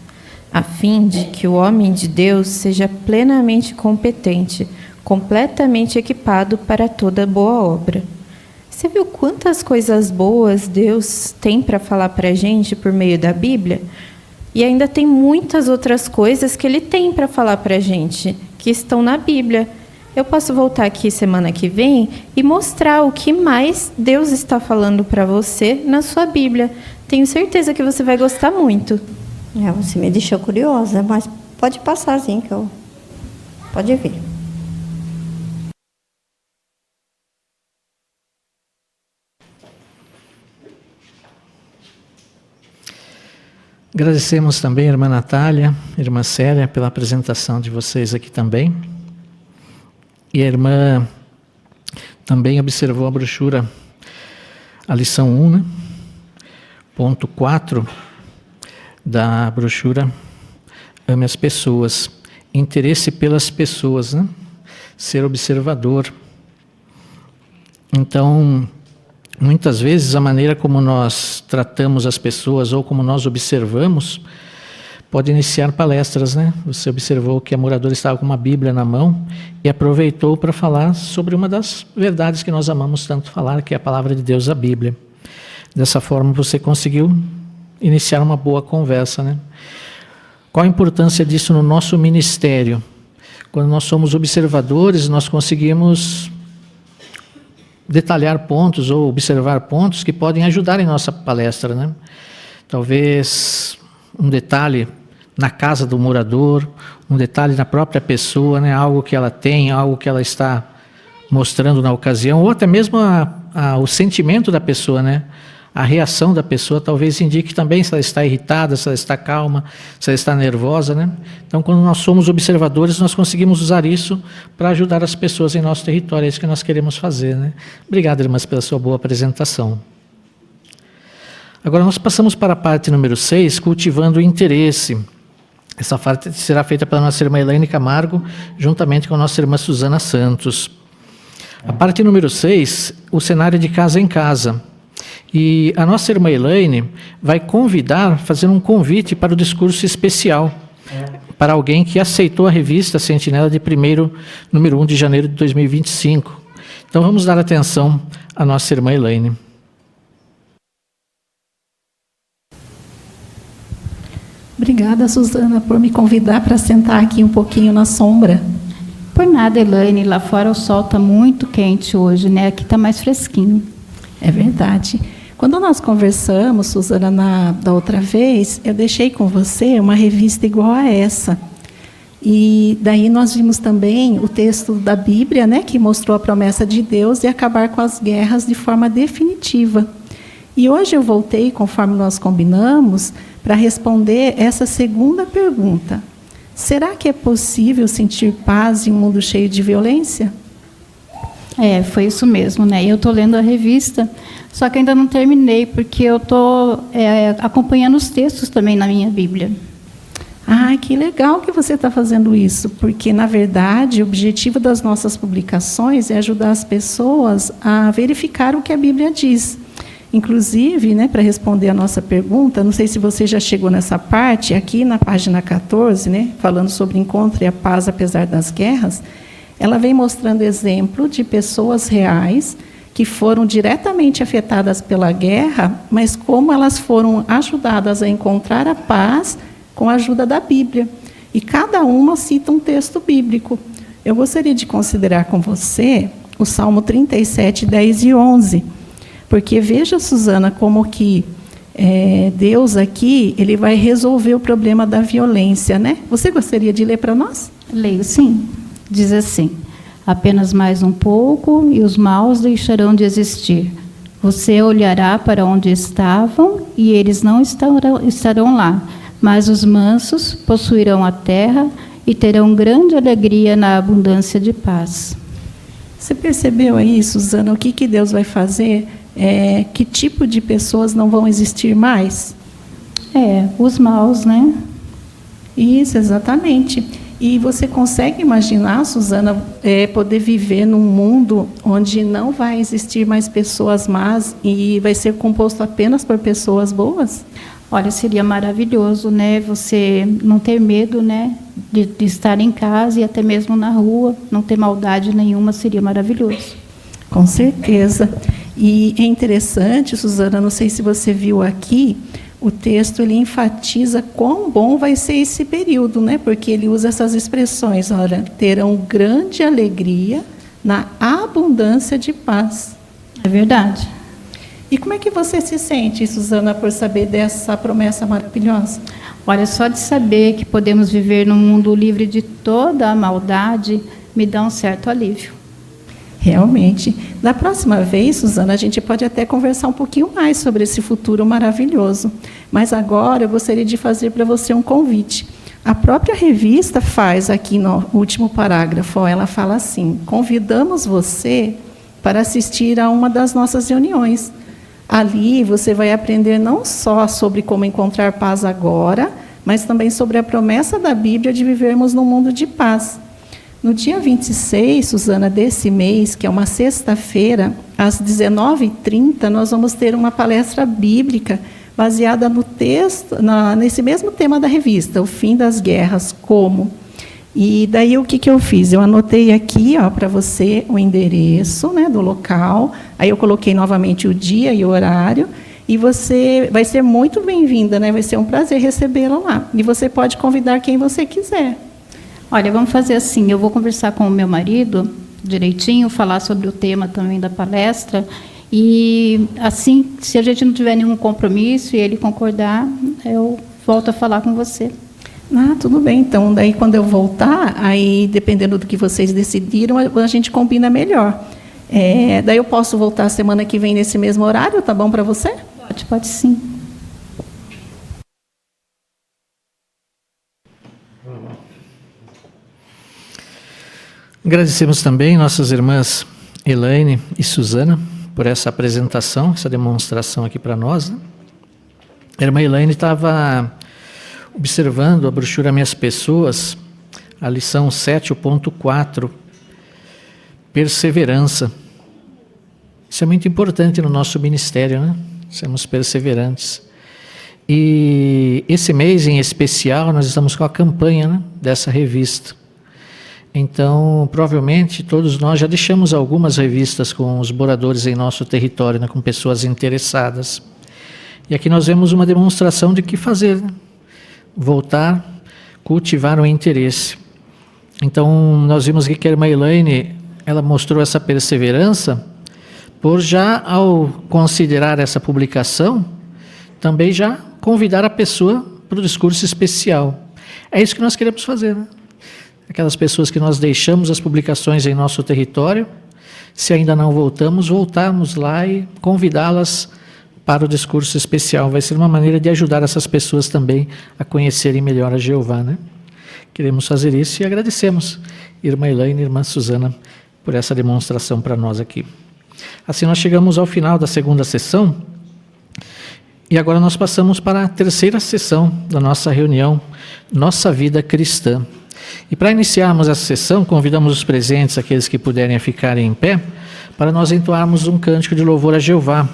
a fim de que o homem de Deus seja plenamente competente, completamente equipado para toda boa obra. Você viu quantas coisas boas Deus tem para falar para a gente por meio da Bíblia? E ainda tem muitas outras coisas que Ele tem para falar para a gente, que estão na Bíblia. Eu posso voltar aqui semana que vem e mostrar o que mais Deus está falando para você na sua Bíblia. Tenho certeza que você vai gostar muito. Você me deixou curiosa, mas pode passar sim, que eu... Pode vir. Agradecemos também a irmã Natália, a irmã Célia, pela apresentação de vocês aqui também. E a irmã também observou a brochura a lição 1, né? Ponto 4 da brochura Ame as Pessoas. Interesse pelas pessoas, né? Ser observador. Então, muitas vezes a maneira como nós tratamos as pessoas ou como nós observamos pode iniciar palestras, né? Você observou que a moradora estava com uma Bíblia na mão e aproveitou para falar sobre uma das verdades que nós amamos tanto falar, que é a palavra de Deus, a Bíblia. Dessa forma você conseguiu iniciar uma boa conversa, né? Qual a importância disso no nosso ministério? Quando nós somos observadores, nós conseguimos detalhar pontos ou observar pontos que podem ajudar em nossa palestra, né? Talvez um detalhe na casa do morador, um detalhe na própria pessoa, né? Algo que ela tem, algo que ela está mostrando na ocasião, ou até mesmo o sentimento da pessoa, né? A reação da pessoa talvez indique também se ela está irritada, se ela está calma, se ela está nervosa, né? Então, quando nós somos observadores, nós conseguimos usar isso para ajudar as pessoas em nosso território. É isso que nós queremos fazer, né? Obrigado, irmãs, pela sua boa apresentação. Agora nós passamos para a parte número 6, cultivando o interesse. Essa parte será feita pela nossa irmã Elaine Camargo, juntamente com a nossa irmã Suzana Santos. A parte número 6, o cenário de casa em casa. E a nossa irmã Elaine vai fazer um convite para o discurso especial, para alguém que aceitou a revista Sentinela de número 1 de janeiro de 2025. Então vamos dar atenção à nossa irmã Elaine. Obrigada, Suzana, por me convidar para sentar aqui um pouquinho na sombra. Por nada, Elaine, lá fora o sol está muito quente hoje, né? Aqui está mais fresquinho. É verdade. Quando nós conversamos, Suzana, da outra vez, eu deixei com você uma revista igual a essa. E daí nós vimos também o texto da Bíblia, né, que mostrou a promessa de Deus de acabar com as guerras de forma definitiva. E hoje eu voltei, conforme nós combinamos, para responder essa segunda pergunta. Será que é possível sentir paz em um mundo cheio de violência? Foi isso mesmo, né? Eu estou lendo a revista, só que ainda não terminei, porque eu estou acompanhando os textos também na minha Bíblia. Ah, que legal que você está fazendo isso, porque, na verdade, o objetivo das nossas publicações é ajudar as pessoas a verificar o que a Bíblia diz. Inclusive, né, para responder a nossa pergunta, não sei se você já chegou nessa parte, aqui na página 14, né, falando sobre encontro e a paz apesar das guerras, ela vem mostrando exemplo de pessoas reais que foram diretamente afetadas pela guerra, mas como elas foram ajudadas a encontrar a paz com a ajuda da Bíblia. E cada uma cita um texto bíblico. Eu gostaria de considerar com você o Salmo 37, 10 e 11. Porque veja, Suzana, como que Deus aqui ele vai resolver o problema da violência, né? Você gostaria de ler para nós? Leio, sim. Diz assim: apenas mais um pouco e os maus deixarão de existir. Você olhará para onde estavam e eles não estarão lá, mas os mansos possuirão a terra e terão grande alegria na abundância de paz. Você percebeu aí, Suzana, o que Deus vai fazer? Que tipo de pessoas não vão existir mais? Os maus, né? Isso, exatamente. E você consegue imaginar, Suzana, poder viver num mundo onde não vai existir mais pessoas más e vai ser composto apenas por pessoas boas? Olha, seria maravilhoso, né? Você não ter medo, né, de estar em casa e até mesmo na rua, não ter maldade nenhuma, seria maravilhoso. Com certeza. E é interessante, Suzana, não sei se você viu aqui, o texto ele enfatiza quão bom vai ser esse período, né? Porque ele usa essas expressões, olha, terão grande alegria na abundância de paz. É verdade. E como é que você se sente, Suzana, por saber dessa promessa maravilhosa? Olha, só de saber que podemos viver num mundo livre de toda a maldade, me dá um certo alívio. Realmente. Da próxima vez, Suzana, a gente pode até conversar um pouquinho mais sobre esse futuro maravilhoso. Mas agora eu gostaria de fazer para você um convite. A própria revista faz aqui no último parágrafo, ela fala assim: convidamos você para assistir a uma das nossas reuniões. Ali você vai aprender não só sobre como encontrar paz agora, mas também sobre a promessa da Bíblia de vivermos num mundo de paz. No dia 26, Suzana, desse mês, que é uma sexta-feira, às 19h30, nós vamos ter uma palestra bíblica baseada no texto, nesse mesmo tema da revista, O Fim das Guerras, Como. E daí o que eu fiz? Eu anotei aqui para você o endereço, né, do local, aí eu coloquei novamente o dia e o horário, e você vai ser muito bem-vinda, né? Vai ser um prazer recebê-la lá. E você pode convidar quem você quiser. Olha, vamos fazer assim, eu vou conversar com o meu marido direitinho, falar sobre o tema também da palestra, e assim, se a gente não tiver nenhum compromisso e ele concordar, eu volto a falar com você. Ah, tudo bem, então, daí quando eu voltar, aí dependendo do que vocês decidiram, a gente combina melhor. Daí eu posso voltar semana que vem nesse mesmo horário, tá bom para você? Pode sim. Agradecemos também nossas irmãs Elaine e Suzana por essa apresentação, essa demonstração aqui para nós, né? A irmã Elaine estava observando a brochura Minhas Pessoas, a lição 7.4, perseverança. Isso é muito importante no nosso ministério, né? Sermos perseverantes. E esse mês em especial nós estamos com a campanha, né, dessa revista. Então, provavelmente todos nós já deixamos algumas revistas com os moradores em nosso território, né, com pessoas interessadas. E aqui nós vemos uma demonstração de que fazer, né? Voltar, cultivar o interesse. Então, nós vimos aqui que a irmã Elaine, ela mostrou essa perseverança por já, ao considerar essa publicação, também já convidar a pessoa para o discurso especial. É isso que nós queremos fazer, né? Aquelas pessoas que nós deixamos as publicações em nosso território, se ainda não voltarmos lá e convidá-las para o discurso especial. Vai ser uma maneira de ajudar essas pessoas também a conhecerem melhor a Jeová, né? Queremos fazer isso e agradecemos, irmã Elaine e irmã Suzana, por essa demonstração para nós aqui. Assim nós chegamos ao final da segunda sessão e agora nós passamos para a terceira sessão da nossa reunião, Nossa Vida Cristã. E para iniciarmos essa sessão, convidamos os presentes, aqueles que puderem ficar em pé, para nós entoarmos um cântico de louvor a Jeová.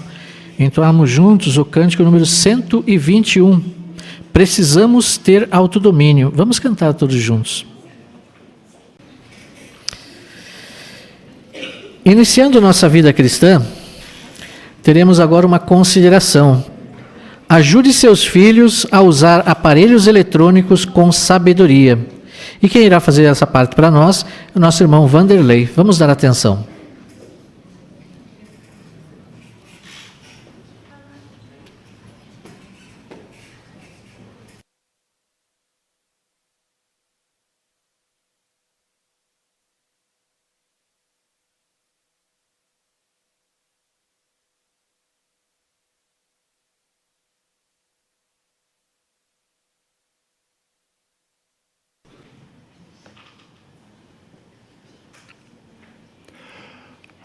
Entoarmos juntos o cântico número 121. Precisamos ter autodomínio. Vamos cantar todos juntos. Iniciando nossa vida cristã, teremos agora uma consideração. Ajude seus filhos a usar aparelhos eletrônicos com sabedoria. E quem irá fazer essa parte para nós é o nosso irmão Vanderlei. Vamos dar atenção.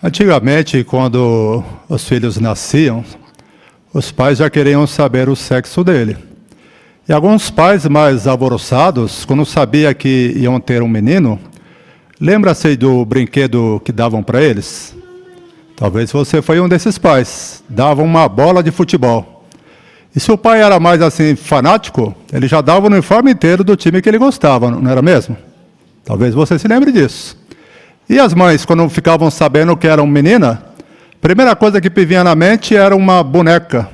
Antigamente, quando os filhos nasciam, os pais já queriam saber o sexo dele. E alguns pais mais alvoroçados, quando sabiam que iam ter um menino, lembra-se do brinquedo que davam para eles? Talvez você foi um desses pais. Davam uma bola de futebol. E se o pai era mais assim fanático, ele já dava o uniforme inteiro do time que ele gostava, não era mesmo? Talvez você se lembre disso. E as mães, quando ficavam sabendo que era uma menina, a primeira coisa que vinha na mente era uma boneca.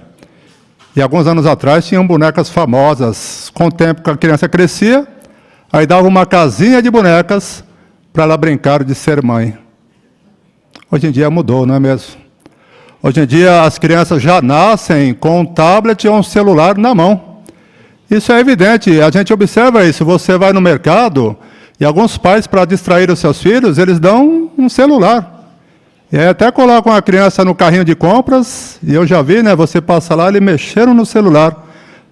E alguns anos atrás tinham bonecas famosas. Com o tempo que a criança crescia, aí dava uma casinha de bonecas para ela brincar de ser mãe. Hoje em dia mudou, não é mesmo? Hoje em dia as crianças já nascem com um tablet ou um celular na mão. Isso é evidente, a gente observa isso. Você vai no mercado e alguns pais, para distrair os seus filhos, eles dão um celular. E aí até colocam a criança no carrinho de compras, e eu já vi, né? Você passa lá, eles mexeram no celular.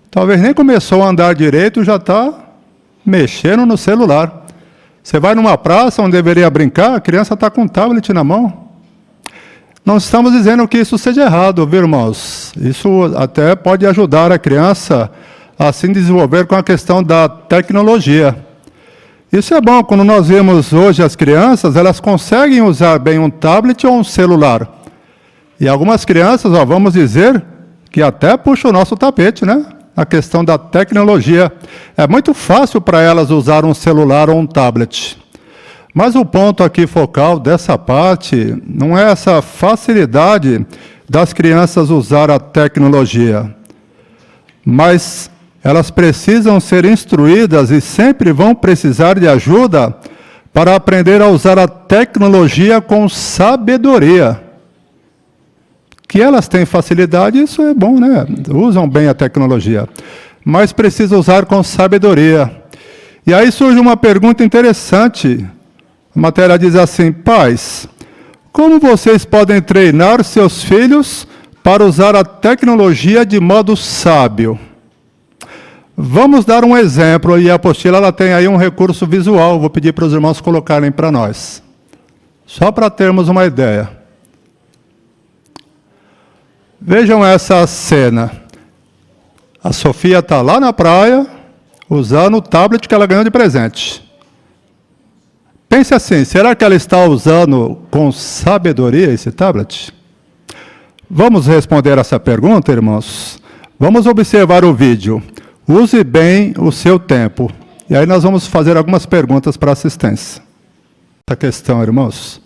Talvez nem começou a andar direito, já está mexendo no celular. Você vai numa praça onde deveria brincar, a criança está com um tablet na mão. Não estamos dizendo que isso seja errado, viu, irmãos? Isso até pode ajudar a criança a se desenvolver com a questão da tecnologia. Isso é bom, quando nós vemos hoje as crianças, elas conseguem usar bem um tablet ou um celular. E algumas crianças, vamos dizer, que até puxam o nosso tapete, né? A questão da tecnologia. É muito fácil para elas usar um celular ou um tablet. Mas o ponto aqui focal dessa parte não é essa facilidade das crianças usar a tecnologia, mas elas precisam ser instruídas e sempre vão precisar de ajuda para aprender a usar a tecnologia com sabedoria. Que elas têm facilidade, isso é bom, né? Usam bem a tecnologia, mas precisam usar com sabedoria. E aí surge uma pergunta interessante. A matéria diz assim: pais, como vocês podem treinar seus filhos para usar a tecnologia de modo sábio? Vamos dar um exemplo, e a apostila ela tem aí um recurso visual, vou pedir para os irmãos colocarem para nós, só para termos uma ideia. Vejam essa cena. A Sofia está lá na praia, usando o tablet que ela ganhou de presente. Pense assim, será que ela está usando com sabedoria esse tablet? Vamos responder essa pergunta, irmãos? Vamos observar o vídeo. Use bem o seu tempo. E aí nós vamos fazer algumas perguntas para a assistência. Essa questão, irmãos,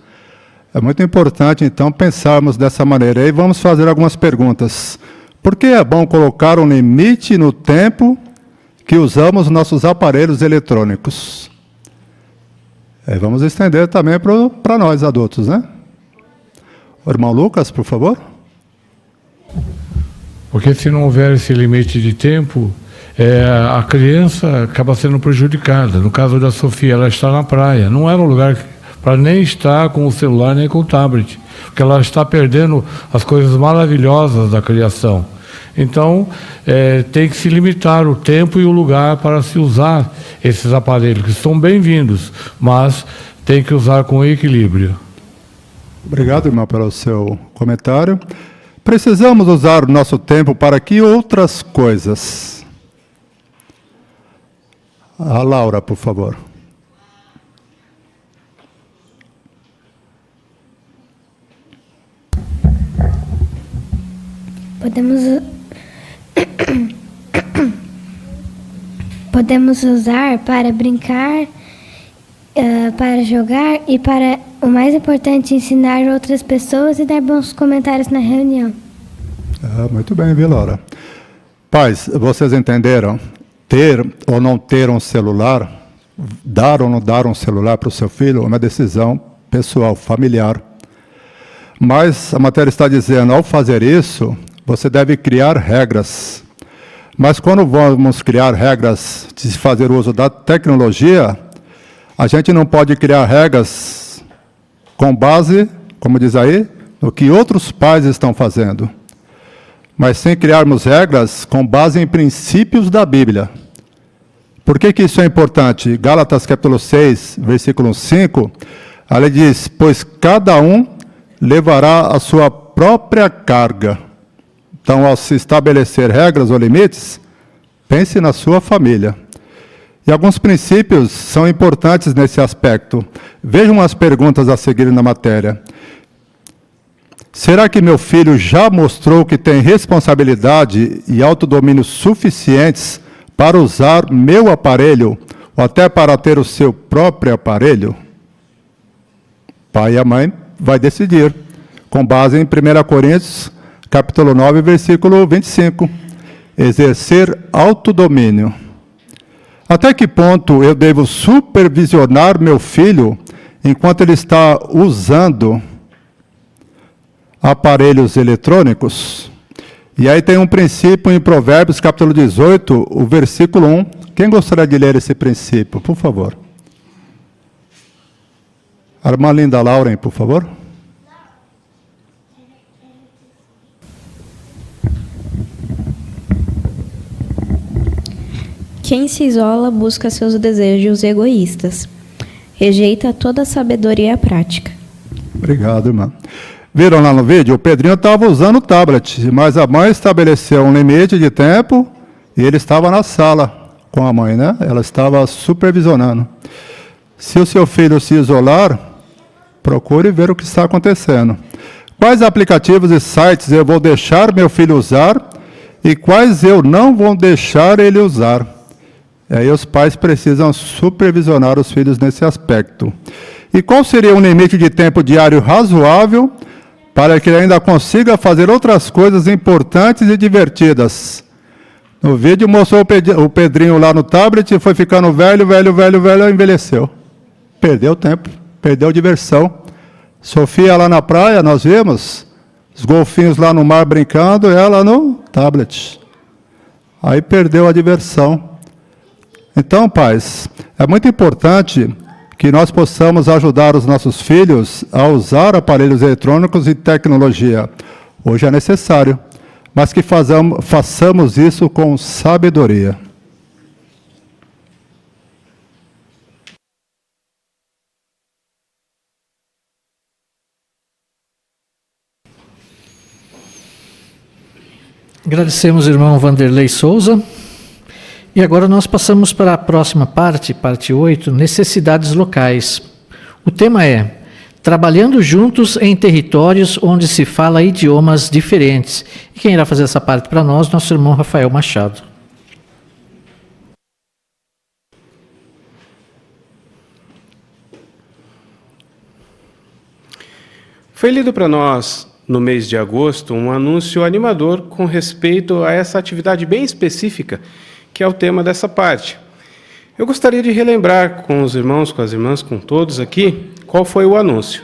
é muito importante, então, pensarmos dessa maneira. E vamos fazer algumas perguntas. Por que é bom colocar um limite no tempo que usamos nossos aparelhos eletrônicos? Vamos estender também para nós, adultos, né? O irmão Lucas, por favor. Porque se não houver esse limite de tempo, a criança acaba sendo prejudicada. No caso da Sofia, ela está na praia. Não era um lugar para nem estar com o celular nem com o tablet, porque ela está perdendo as coisas maravilhosas da criação. Então, tem que se limitar o tempo e o lugar para se usar esses aparelhos, que são bem-vindos, mas tem que usar com equilíbrio. Obrigado, irmão, pelo seu comentário. Precisamos usar o nosso tempo para que outras coisas? A Laura, por favor. Podemos usar para brincar, para jogar e para, o mais importante, ensinar outras pessoas e dar bons comentários na reunião. Muito bem, viu, Laura? Pais, vocês entenderam? Ter ou não ter um celular, dar ou não dar um celular para o seu filho é uma decisão pessoal, familiar. Mas a matéria está dizendo, ao fazer isso, você deve criar regras. Mas quando vamos criar regras de fazer uso da tecnologia, a gente não pode criar regras com base, como diz aí, no que outros pais estão fazendo. Mas sem criarmos regras com base em princípios da Bíblia. Por que isso é importante? Gálatas capítulo 6, versículo 5, a lei diz, pois cada um levará a sua própria carga. Então, ao se estabelecer regras ou limites, pense na sua família. E alguns princípios são importantes nesse aspecto. Vejam as perguntas a seguir na matéria. Será que meu filho já mostrou que tem responsabilidade e autodomínio suficientes para usar meu aparelho, ou até para ter o seu próprio aparelho? Pai e a mãe vai decidir, com base em 1 Coríntios, capítulo 9, versículo 25. Exercer autodomínio. Até que ponto eu devo supervisionar meu filho enquanto ele está usando aparelhos eletrônicos? E aí tem um princípio em Provérbios, capítulo 18, o versículo 1. Quem gostaria de ler esse princípio, por favor? A irmã Linda Lauren, por favor. Quem se isola busca seus desejos egoístas. Rejeita toda a sabedoria prática. Obrigado, irmã. Viram lá no vídeo? O Pedrinho estava usando o tablet, mas a mãe estabeleceu um limite de tempo e ele estava na sala com a mãe, né? Ela estava supervisionando. Se o seu filho se isolar, procure ver o que está acontecendo. Quais aplicativos e sites eu vou deixar meu filho usar e quais eu não vou deixar ele usar? E aí os pais precisam supervisionar os filhos nesse aspecto. E qual seria um limite de tempo diário razoável para que ele ainda consiga fazer outras coisas importantes e divertidas? No vídeo mostrou o Pedrinho lá no tablet e foi ficando velho, envelheceu. Perdeu tempo, perdeu diversão. Sofia lá na praia, nós vimos os golfinhos lá no mar brincando, ela no tablet. Aí perdeu a diversão. Então, pais, é muito importante que nós possamos ajudar os nossos filhos a usar aparelhos eletrônicos e tecnologia. Hoje é necessário, mas que façamos isso com sabedoria. Agradecemos ao irmão Vanderlei Souza. E agora nós passamos para a próxima parte, parte 8, necessidades locais. O tema é trabalhando juntos em territórios onde se fala idiomas diferentes. E quem irá fazer essa parte para nós, nosso irmão Rafael Machado. Foi lido para nós, no mês de agosto, um anúncio animador com respeito a essa atividade bem específica, que é o tema dessa parte. Eu gostaria de relembrar com os irmãos, com as irmãs, com todos aqui, qual foi o anúncio.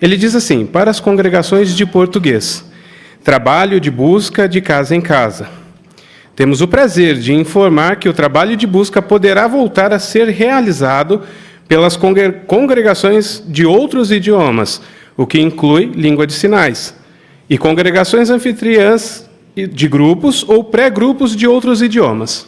Ele diz assim: para as congregações de português, trabalho de busca de casa em casa. Temos o prazer de informar que o trabalho de busca poderá voltar a ser realizado pelas congregações de outros idiomas, o que inclui língua de sinais, e congregações anfitriãs de grupos ou pré-grupos de outros idiomas.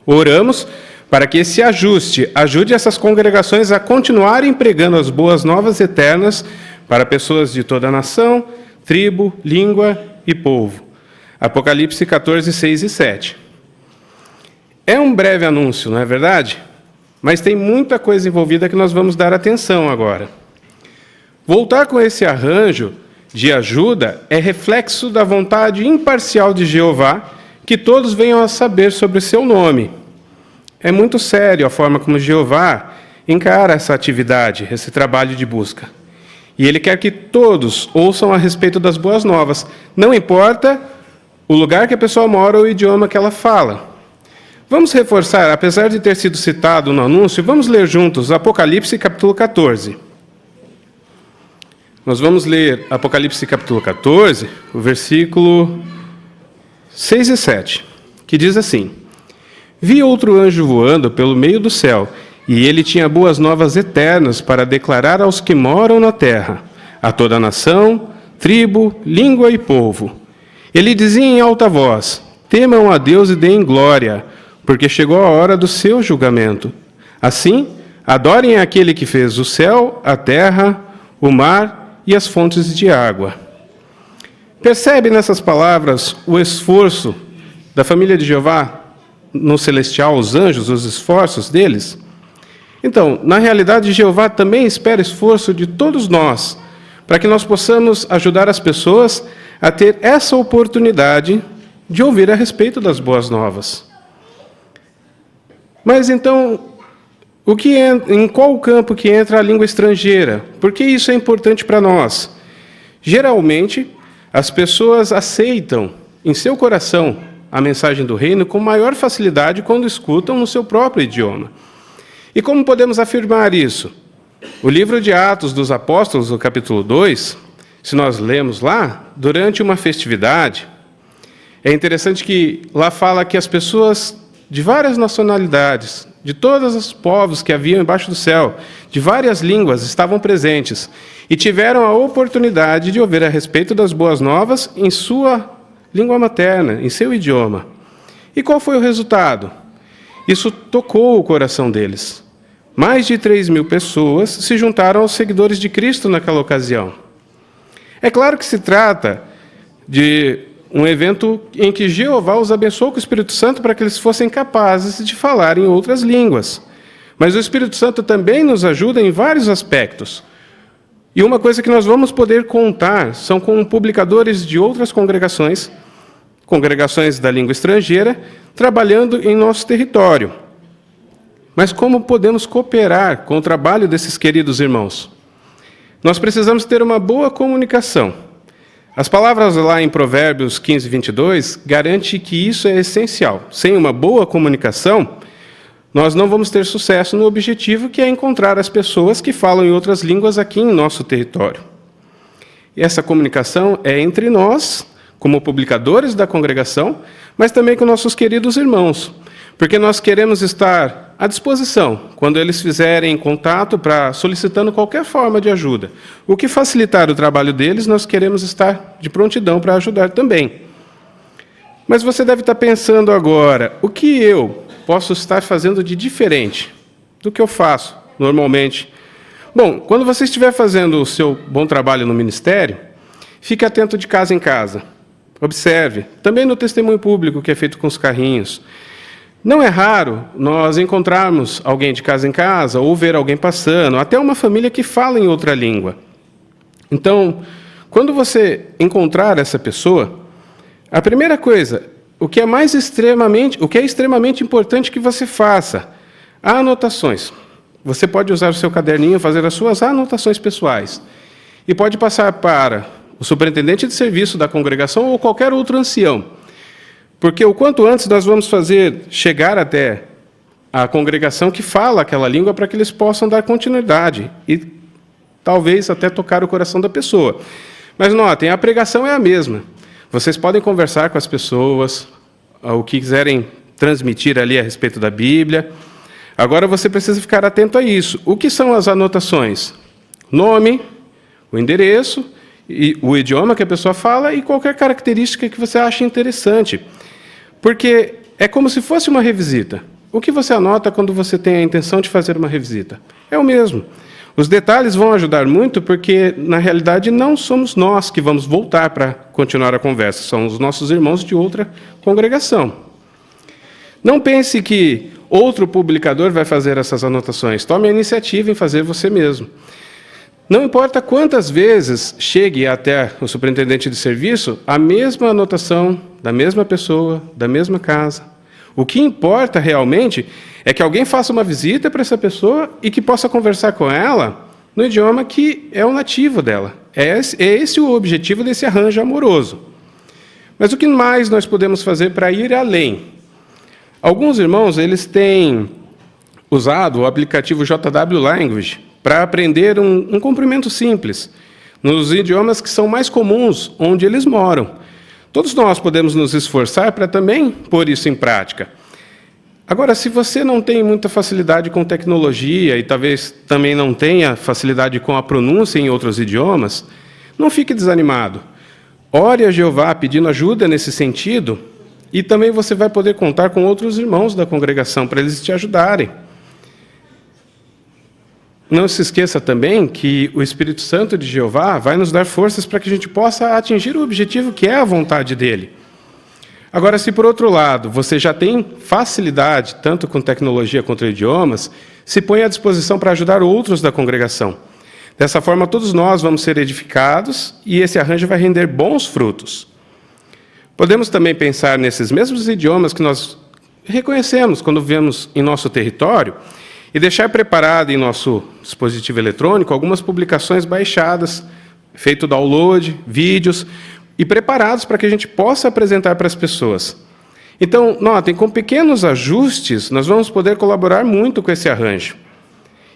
Oramos para que esse ajuste ajude essas congregações a continuarem pregando as boas novas eternas para pessoas de toda a nação, tribo, língua e povo. Apocalipse 14, 6 e 7. É um breve anúncio, não é verdade? Mas tem muita coisa envolvida que nós vamos dar atenção agora. Voltar com esse arranjo de ajuda é reflexo da vontade imparcial de Jeová, que todos venham a saber sobre o seu nome. É muito sério a forma como Jeová encara essa atividade, esse trabalho de busca. E Ele quer que todos ouçam a respeito das boas novas, não importa o lugar que a pessoa mora ou o idioma que ela fala. Vamos reforçar, apesar de ter sido citado no anúncio, vamos ler juntos Apocalipse capítulo 14. Nós vamos ler Apocalipse capítulo 14, o versículo 6 e 7, que diz assim: Vi outro anjo voando pelo meio do céu, e ele tinha boas novas eternas para declarar aos que moram na terra, a toda nação, tribo, língua e povo. Ele dizia em alta voz: temam a Deus e deem glória, porque chegou a hora do seu julgamento. Assim, adorem aquele que fez o céu, a terra, o mar e as fontes de água. Percebe nessas palavras o esforço da família de Jeová no celestial, os anjos, os esforços deles? Então, na realidade, Jeová também espera esforço de todos nós, para que nós possamos ajudar as pessoas a ter essa oportunidade de ouvir a respeito das boas novas. Mas então, em qual campo que entra a língua estrangeira? Por que isso é importante para nós? Geralmente, as pessoas aceitam em seu coração a mensagem do reino com maior facilidade quando escutam no seu próprio idioma. E como podemos afirmar isso? O livro de Atos dos Apóstolos, no capítulo 2, se nós lemos lá, durante uma festividade, é interessante que lá fala que as pessoas de várias nacionalidades, de todos os povos que haviam embaixo do céu, de várias línguas, estavam presentes e tiveram a oportunidade de ouvir a respeito das boas novas em sua língua materna, em seu idioma. E qual foi o resultado? Isso tocou o coração deles. Mais de 3.000 pessoas se juntaram aos seguidores de Cristo naquela ocasião. É claro que se trata de um evento em que Jeová os abençoou com o Espírito Santo para que eles fossem capazes de falar em outras línguas. Mas o Espírito Santo também nos ajuda em vários aspectos. E uma coisa que nós vamos poder contar são com publicadores de outras congregações da língua estrangeira, trabalhando em nosso território. Mas como podemos cooperar com o trabalho desses queridos irmãos? Nós precisamos ter uma boa comunicação. As palavras lá em Provérbios 15, 22, garantem que isso é essencial. Sem uma boa comunicação, nós não vamos ter sucesso no objetivo, que é encontrar as pessoas que falam em outras línguas aqui em nosso território. E essa comunicação é entre nós, como publicadores da congregação, mas também com nossos queridos irmãos, porque nós queremos estar à disposição quando eles fizerem contato solicitando qualquer forma de ajuda. O que facilitar o trabalho deles, nós queremos estar de prontidão para ajudar também. Mas você deve estar pensando agora, o que eu posso estar fazendo de diferente do que eu faço normalmente? Bom, quando você estiver fazendo o seu bom trabalho no ministério, fique atento de casa em casa. Observe, também no testemunho público que é feito com os carrinhos. Não é raro nós encontrarmos alguém de casa em casa ou ver alguém passando, até uma família que fala em outra língua. Então, quando você encontrar essa pessoa, a primeira coisa, o que é extremamente importante que você faça, anotações. Você pode usar o seu caderninho, fazer as suas anotações pessoais. E pode passar para o superintendente de serviço da congregação ou qualquer outro ancião. Porque o quanto antes nós vamos fazer chegar até a congregação que fala aquela língua para que eles possam dar continuidade e talvez até tocar o coração da pessoa. Mas notem, a pregação é a mesma. Vocês podem conversar com as pessoas, o que quiserem transmitir ali a respeito da Bíblia. Agora você precisa ficar atento a isso. O que são as anotações? Nome, o endereço, e o idioma que a pessoa fala e qualquer característica que você ache interessante. Porque é como se fosse uma revisita. O que você anota quando você tem a intenção de fazer uma revisita? É o mesmo. Os detalhes vão ajudar muito porque, na realidade, não somos nós que vamos voltar para continuar a conversa, são os nossos irmãos de outra congregação. Não pense que outro publicador vai fazer essas anotações. Tome a iniciativa em fazer você mesmo. Não importa quantas vezes chegue até o superintendente de serviço, a mesma anotação da mesma pessoa, da mesma casa. O que importa realmente é que alguém faça uma visita para essa pessoa e que possa conversar com ela no idioma que é o nativo dela. É esse o objetivo desse arranjo amoroso. Mas o que mais nós podemos fazer para ir além? Alguns irmãos, eles têm usado o aplicativo JW Language para aprender um cumprimento simples, nos idiomas que são mais comuns, onde eles moram. Todos nós podemos nos esforçar para também pôr isso em prática. Agora, se você não tem muita facilidade com tecnologia e talvez também não tenha facilidade com a pronúncia em outros idiomas, não fique desanimado. Ore a Jeová pedindo ajuda nesse sentido e também você vai poder contar com outros irmãos da congregação para eles te ajudarem. Não se esqueça também que o Espírito Santo de Jeová vai nos dar forças para que a gente possa atingir o objetivo que é a vontade dele. Agora, se por outro lado você já tem facilidade, tanto com tecnologia quanto idiomas, se põe à disposição para ajudar outros da congregação. Dessa forma, todos nós vamos ser edificados e esse arranjo vai render bons frutos. Podemos também pensar nesses mesmos idiomas que nós reconhecemos quando vemos em nosso território e deixar preparado em nosso dispositivo eletrônico algumas publicações baixadas, feito download, vídeos, e preparados para que a gente possa apresentar para as pessoas. Então, notem, com pequenos ajustes, nós vamos poder colaborar muito com esse arranjo.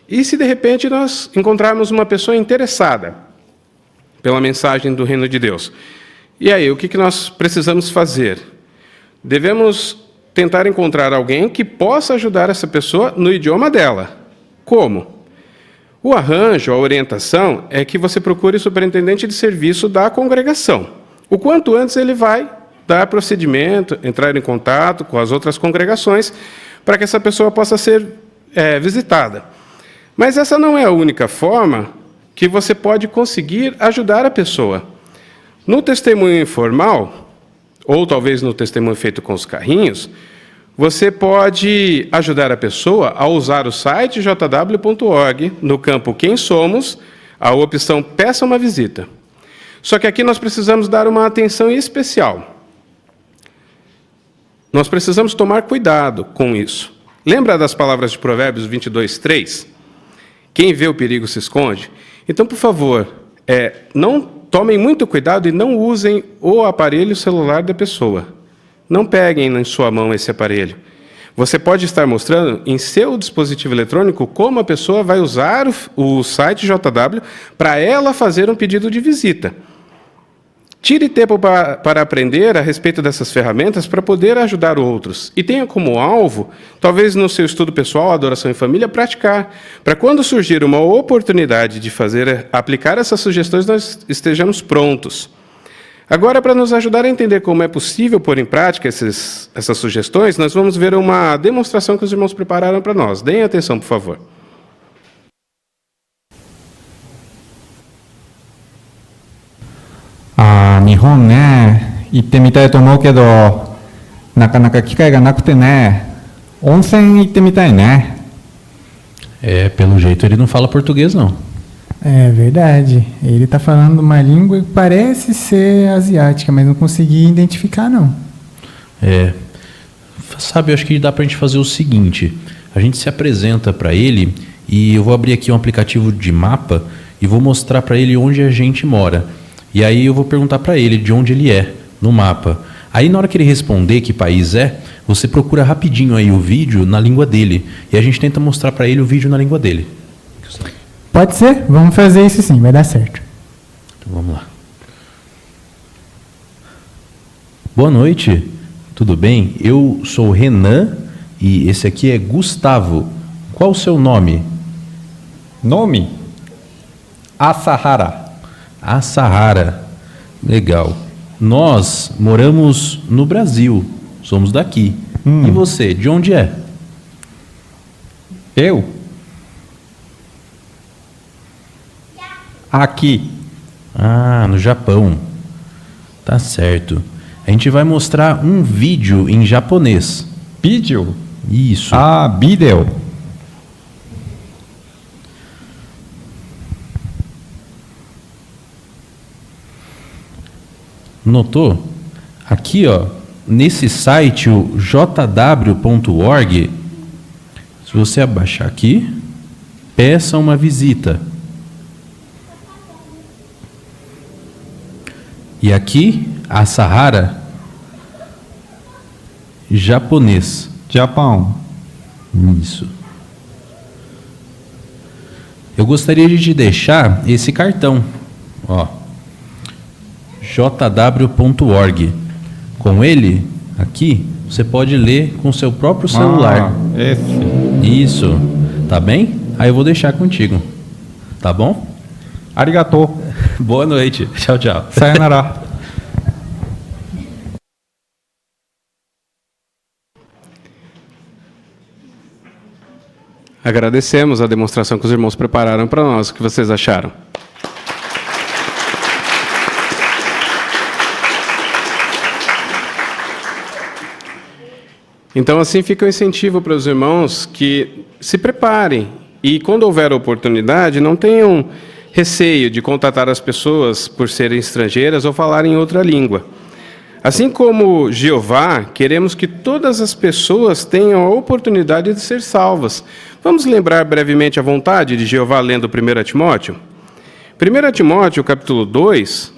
E se, de repente, nós encontrarmos uma pessoa interessada pela mensagem do Reino de Deus? E aí, o que nós precisamos fazer? Devemos tentar encontrar alguém que possa ajudar essa pessoa no idioma dela. Como? O arranjo, a orientação, é que você procure o superintendente de serviço da congregação. O quanto antes ele vai dar procedimento, entrar em contato com as outras congregações, para que essa pessoa possa ser visitada. Mas essa não é a única forma que você pode conseguir ajudar a pessoa. No testemunho informal, ou talvez no testemunho feito com os carrinhos, você pode ajudar a pessoa a usar o site jw.org, no campo Quem Somos, a opção Peça uma visita. Só que aqui nós precisamos dar uma atenção especial. Nós precisamos tomar cuidado com isso. Lembra das palavras de Provérbios 22:3? Quem vê o perigo se esconde. Então, por favor, não tomem muito cuidado e não usem o aparelho celular da pessoa. Não peguem em sua mão esse aparelho. Você pode estar mostrando em seu dispositivo eletrônico como a pessoa vai usar o site JW para ela fazer um pedido de visita. Tire tempo para aprender a respeito dessas ferramentas para poder ajudar outros. E tenha como alvo, talvez no seu estudo pessoal, adoração em família, praticar. Para quando surgir uma oportunidade de aplicar essas sugestões, nós estejamos prontos. Agora, para nos ajudar a entender como é possível pôr em prática essas sugestões, nós vamos ver uma demonstração que os irmãos prepararam para nós. Deem atenção, por favor. 日本ね行ってみたいと思うけどなかなか機会がなくてね温泉行ってみたいね pelo jeito ele não fala português não. É verdade, ele está falando uma língua que parece ser asiática, mas não consegui identificar não. Sabe, eu acho que dá para a gente fazer o seguinte, a gente se apresenta para ele e eu vou abrir aqui um aplicativo de mapa e vou mostrar para ele onde a gente mora. E aí eu vou perguntar para ele de onde ele é, no mapa. Aí na hora que ele responder que país é, você procura rapidinho aí o vídeo na língua dele. E a gente tenta mostrar para ele o vídeo na língua dele. Pode ser, vamos fazer isso sim, vai dar certo. Então vamos lá. Boa noite, tudo bem? Eu sou Renan e esse aqui é Gustavo. Qual o seu nome? Nome? Asahara. Asahara, legal. Nós moramos no Brasil, somos daqui. E você, de onde é? Eu? Aqui. Ah, no Japão. Tá certo. A gente vai mostrar um vídeo em japonês. Vídeo? Isso. Ah, vídeo. Notou? Aqui, ó, nesse site, o jw.org, se você abaixar aqui, peça uma visita. E aqui, Asahara, japonês. Japão. Isso. Eu gostaria de te deixar esse cartão, ó. jw.org. Com ele, aqui, você pode ler com seu próprio celular. Esse. Isso. Tá bem? Aí eu vou deixar contigo. Tá bom? Arigato. Boa noite. Tchau, tchau. Sayonara. Agradecemos a demonstração que os irmãos prepararam para nós. O que vocês acharam? Então, assim fica o incentivo para os irmãos que se preparem e, quando houver oportunidade, não tenham receio de contatar as pessoas por serem estrangeiras ou falarem outra língua. Assim como Jeová, queremos que todas as pessoas tenham a oportunidade de ser salvas. Vamos lembrar brevemente a vontade de Jeová lendo 1 Timóteo? 1 Timóteo, capítulo 2,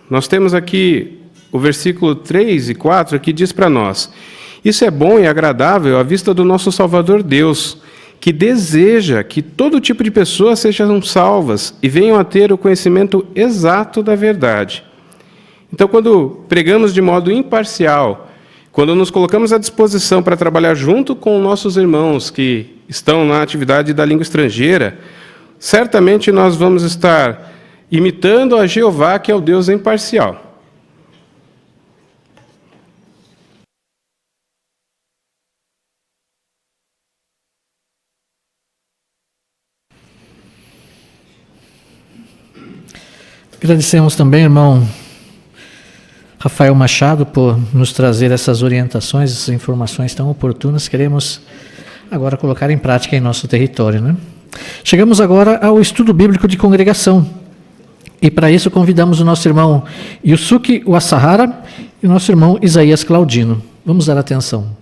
nós temos aqui o versículo 3 e 4, que diz para nós: isso é bom e agradável à vista do nosso Salvador Deus, que deseja que todo tipo de pessoas sejam salvas e venham a ter o conhecimento exato da verdade. Então, quando pregamos de modo imparcial, quando nos colocamos à disposição para trabalhar junto com nossos irmãos que estão na atividade da língua estrangeira, certamente nós vamos estar imitando a Jeová, que é o Deus imparcial. Agradecemos também, irmão Rafael Machado, por nos trazer essas orientações, essas informações tão oportunas. Queremos agora colocar em prática em nosso território, né? Chegamos agora ao estudo bíblico de congregação. E para isso convidamos o nosso irmão Yusuke Wasahara e o nosso irmão Isaías Claudino. Vamos dar atenção.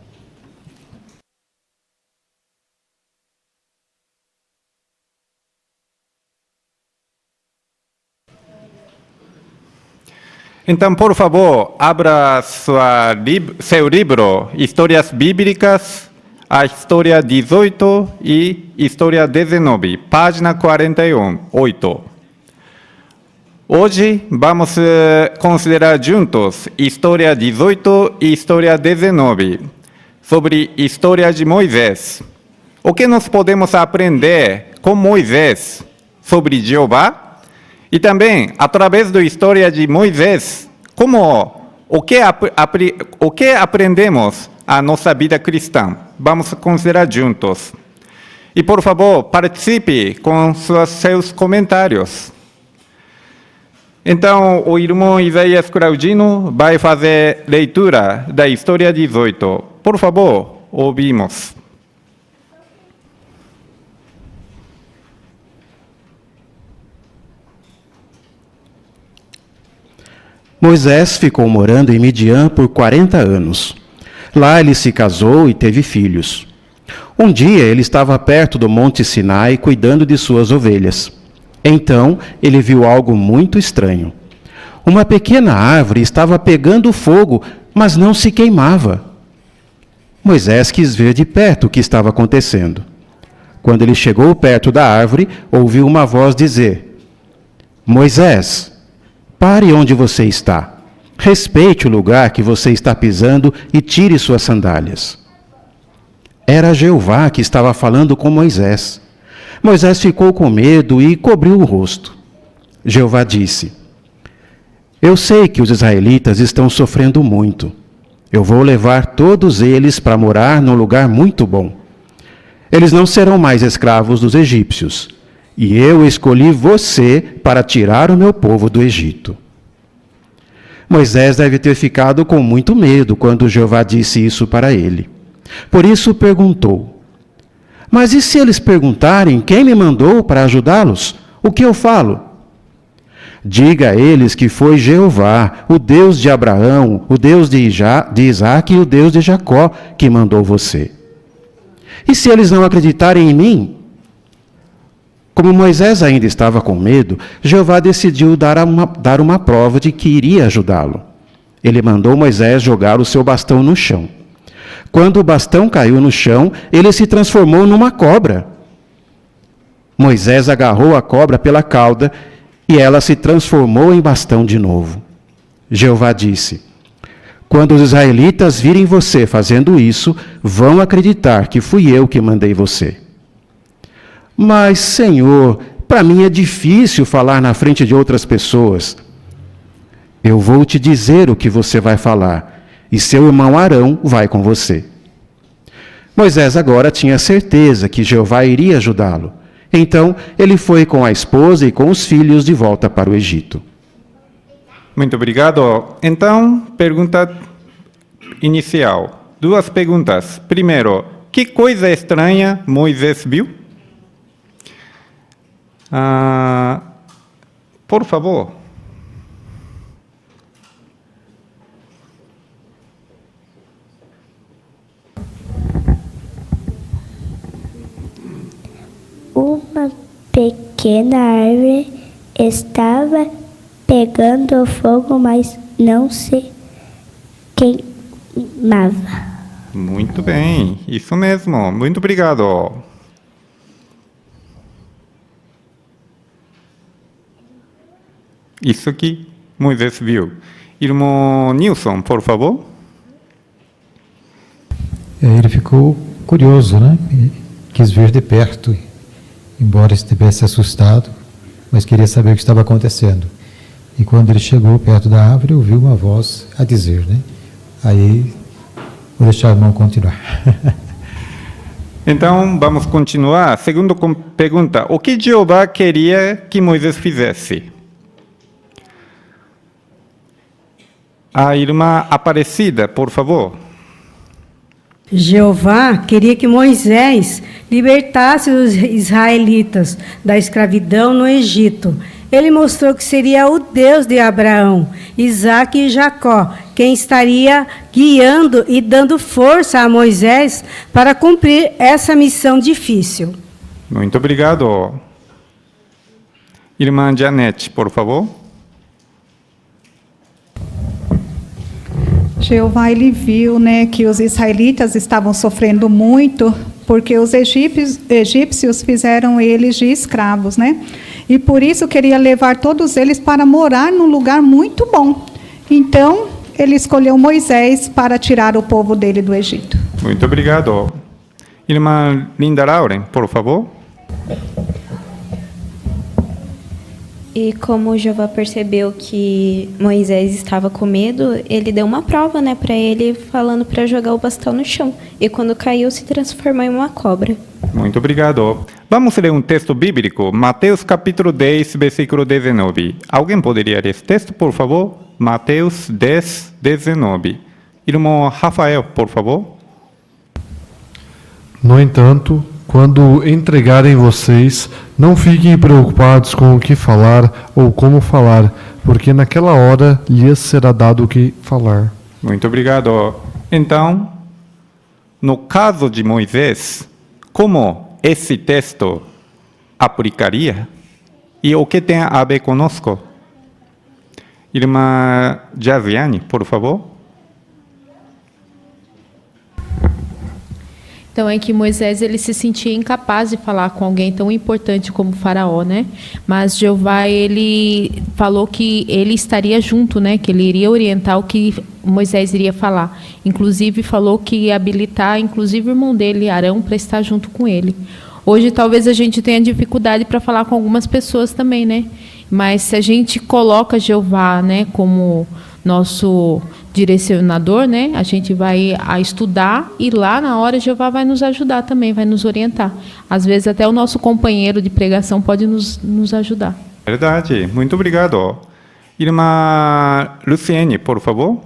Então, por favor, abra seu livro, Histórias Bíblicas, a história 18 e história 19, página 41, 8. Hoje vamos considerar juntos história 18 e história 19, sobre história de Moisés. O que nós podemos aprender com Moisés sobre Jeová? E também, através da história de Moisés, o que aprendemos a nossa vida cristã? Vamos considerar juntos. E, por favor, participe com seus comentários. Então, o irmão Isaías Claudino vai fazer leitura da história 18. Por favor, ouvimos. Moisés ficou morando em Midian por 40 anos. Lá ele se casou e teve filhos. Um dia ele estava perto do Monte Sinai cuidando de suas ovelhas. Então ele viu algo muito estranho. Uma pequena árvore estava pegando fogo, mas não se queimava. Moisés quis ver de perto o que estava acontecendo. Quando ele chegou perto da árvore, ouviu uma voz dizer: Moisés, pare onde você está. Respeite o lugar que você está pisando e tire suas sandálias. Era Jeová que estava falando com Moisés. Moisés ficou com medo e cobriu o rosto. Jeová disse: Eu sei que os israelitas estão sofrendo muito. Eu vou levar todos eles para morar num lugar muito bom. Eles não serão mais escravos dos egípcios. E eu escolhi você para tirar o meu povo do Egito. Moisés deve ter ficado com muito medo quando Jeová disse isso para ele. Por isso perguntou: Mas e se eles perguntarem quem me mandou para ajudá-los? O que eu falo? Diga a eles que foi Jeová, o Deus de Abraão, o Deus de Isaac e o Deus de Jacó que mandou você. E se eles não acreditarem em mim? Como Moisés ainda estava com medo, Jeová decidiu dar uma prova de que iria ajudá-lo. Ele mandou Moisés jogar o seu bastão no chão. Quando o bastão caiu no chão, ele se transformou numa cobra. Moisés agarrou a cobra pela cauda e ela se transformou em bastão de novo. Jeová disse: Quando os israelitas virem você fazendo isso, vão acreditar que fui eu que mandei você. Mas, Senhor, para mim é difícil falar na frente de outras pessoas. Eu vou te dizer o que você vai falar, e seu irmão Arão vai com você. Moisés agora tinha certeza que Jeová iria ajudá-lo. Então, ele foi com a esposa e com os filhos de volta para o Egito. Muito obrigado. Então, pergunta inicial. 2 perguntas. Primeiro, que coisa estranha Moisés viu? Por favor. Uma pequena árvore estava pegando fogo, mas não se queimava. Muito bem, isso mesmo. Muito obrigado. Isso que Moisés viu. Irmão Nilson, por favor. Ele ficou curioso, né? Quis ver de perto, embora estivesse assustado, mas queria saber o que estava acontecendo. E quando ele chegou perto da árvore, ouviu uma voz a dizer, né? Aí, vou deixar o irmão continuar. Então, vamos continuar. Segunda pergunta. O que Jeová queria que Moisés fizesse? A irmã Aparecida, por favor. Jeová queria que Moisés libertasse os israelitas da escravidão no Egito. Ele mostrou que seria o Deus de Abraão, Isaque e Jacó, quem estaria guiando e dando força a Moisés para cumprir essa missão difícil. Muito obrigado. Irmã Janete, por favor. Jeová, ele viu, né, que os israelitas estavam sofrendo muito porque os egípcios fizeram eles de escravos, né? E por isso queria levar todos eles para morar num lugar muito bom. Então, ele escolheu Moisés para tirar o povo dele do Egito. Muito obrigado. Irmã Linda Lauren, por favor. E como Jeová percebeu que Moisés estava com medo, ele deu uma prova, né, para ele, falando para jogar o bastão no chão. E quando caiu, se transformou em uma cobra. Muito obrigado. Vamos ler um texto bíblico, Mateus capítulo 10, versículo 19. Alguém poderia ler esse texto, por favor? Mateus 10, 19. Irmão Rafael, por favor. No entanto, quando entregarem vocês, não fiquem preocupados com o que falar ou como falar, porque naquela hora lhes será dado o que falar. Muito obrigado. Então, no caso de Moisés, como esse texto aplicaria? E o que tem a ver conosco? Irmã Javiane, por favor. Então, é que Moisés ele se sentia incapaz de falar com alguém tão importante como Faraó, né? Mas Jeová, ele falou que ele estaria junto, né? Que ele iria orientar o que Moisés iria falar. Inclusive, falou que ia habilitar, inclusive, o irmão dele, Arão, para estar junto com ele. Hoje, talvez a gente tenha dificuldade para falar com algumas pessoas também, né? Mas se a gente coloca Jeová, né, como nosso direcionador, né? A gente vai a estudar e lá na hora Jeová vai nos ajudar também, vai nos orientar. Às vezes até o nosso companheiro de pregação pode nos ajudar. Verdade. Muito obrigado. Irmã Luciene, por favor.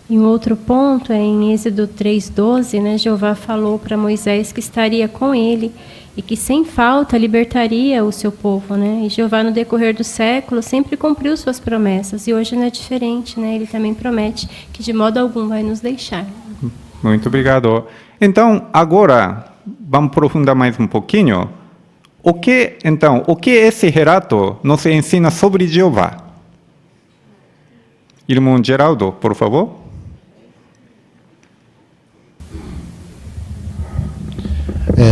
E um outro ponto é em Êxodo 3:12, né? Jeová falou para Moisés que estaria com ele e que sem falta libertaria o seu povo, né? E Jeová, no decorrer do século, sempre cumpriu suas promessas. E hoje não é diferente, né? Ele também promete que de modo algum vai nos deixar. Muito obrigado. Então, agora, vamos aprofundar mais um pouquinho. O que esse relato nos ensina sobre Jeová? Irmão Geraldo, por favor.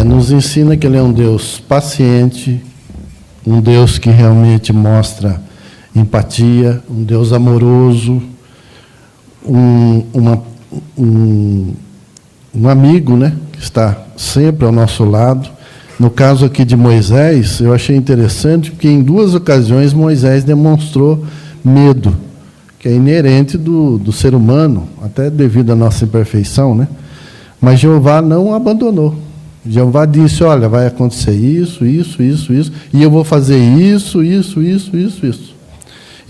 Nos ensina que Ele é um Deus paciente, um Deus que realmente mostra empatia, um Deus amoroso, um amigo, né, que está sempre ao nosso lado. No caso aqui de Moisés, eu achei interessante porque em 2 ocasiões Moisés demonstrou medo, que é inerente do ser humano, até devido à nossa imperfeição, né? Mas Jeová não abandonou. Jeová disse, olha, vai acontecer isso, isso, isso, isso, e eu vou fazer isso, isso, isso, isso, isso.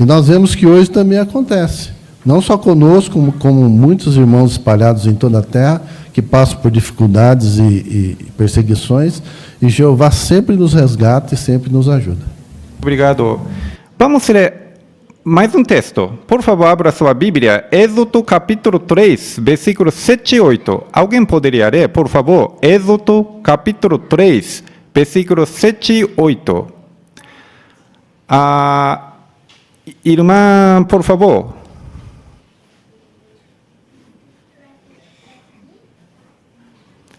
E nós vemos que hoje também acontece. Não só conosco, como muitos irmãos espalhados em toda a terra, que passam por dificuldades e perseguições, e Jeová sempre nos resgata e sempre nos ajuda. Obrigado. Vamos ler mais um texto. Por favor, abra sua Bíblia. Êxodo capítulo 3, versículos 7 e 8. Alguém poderia ler, por favor? Êxodo capítulo 3, versículos 7 e 8. Irmã, por favor.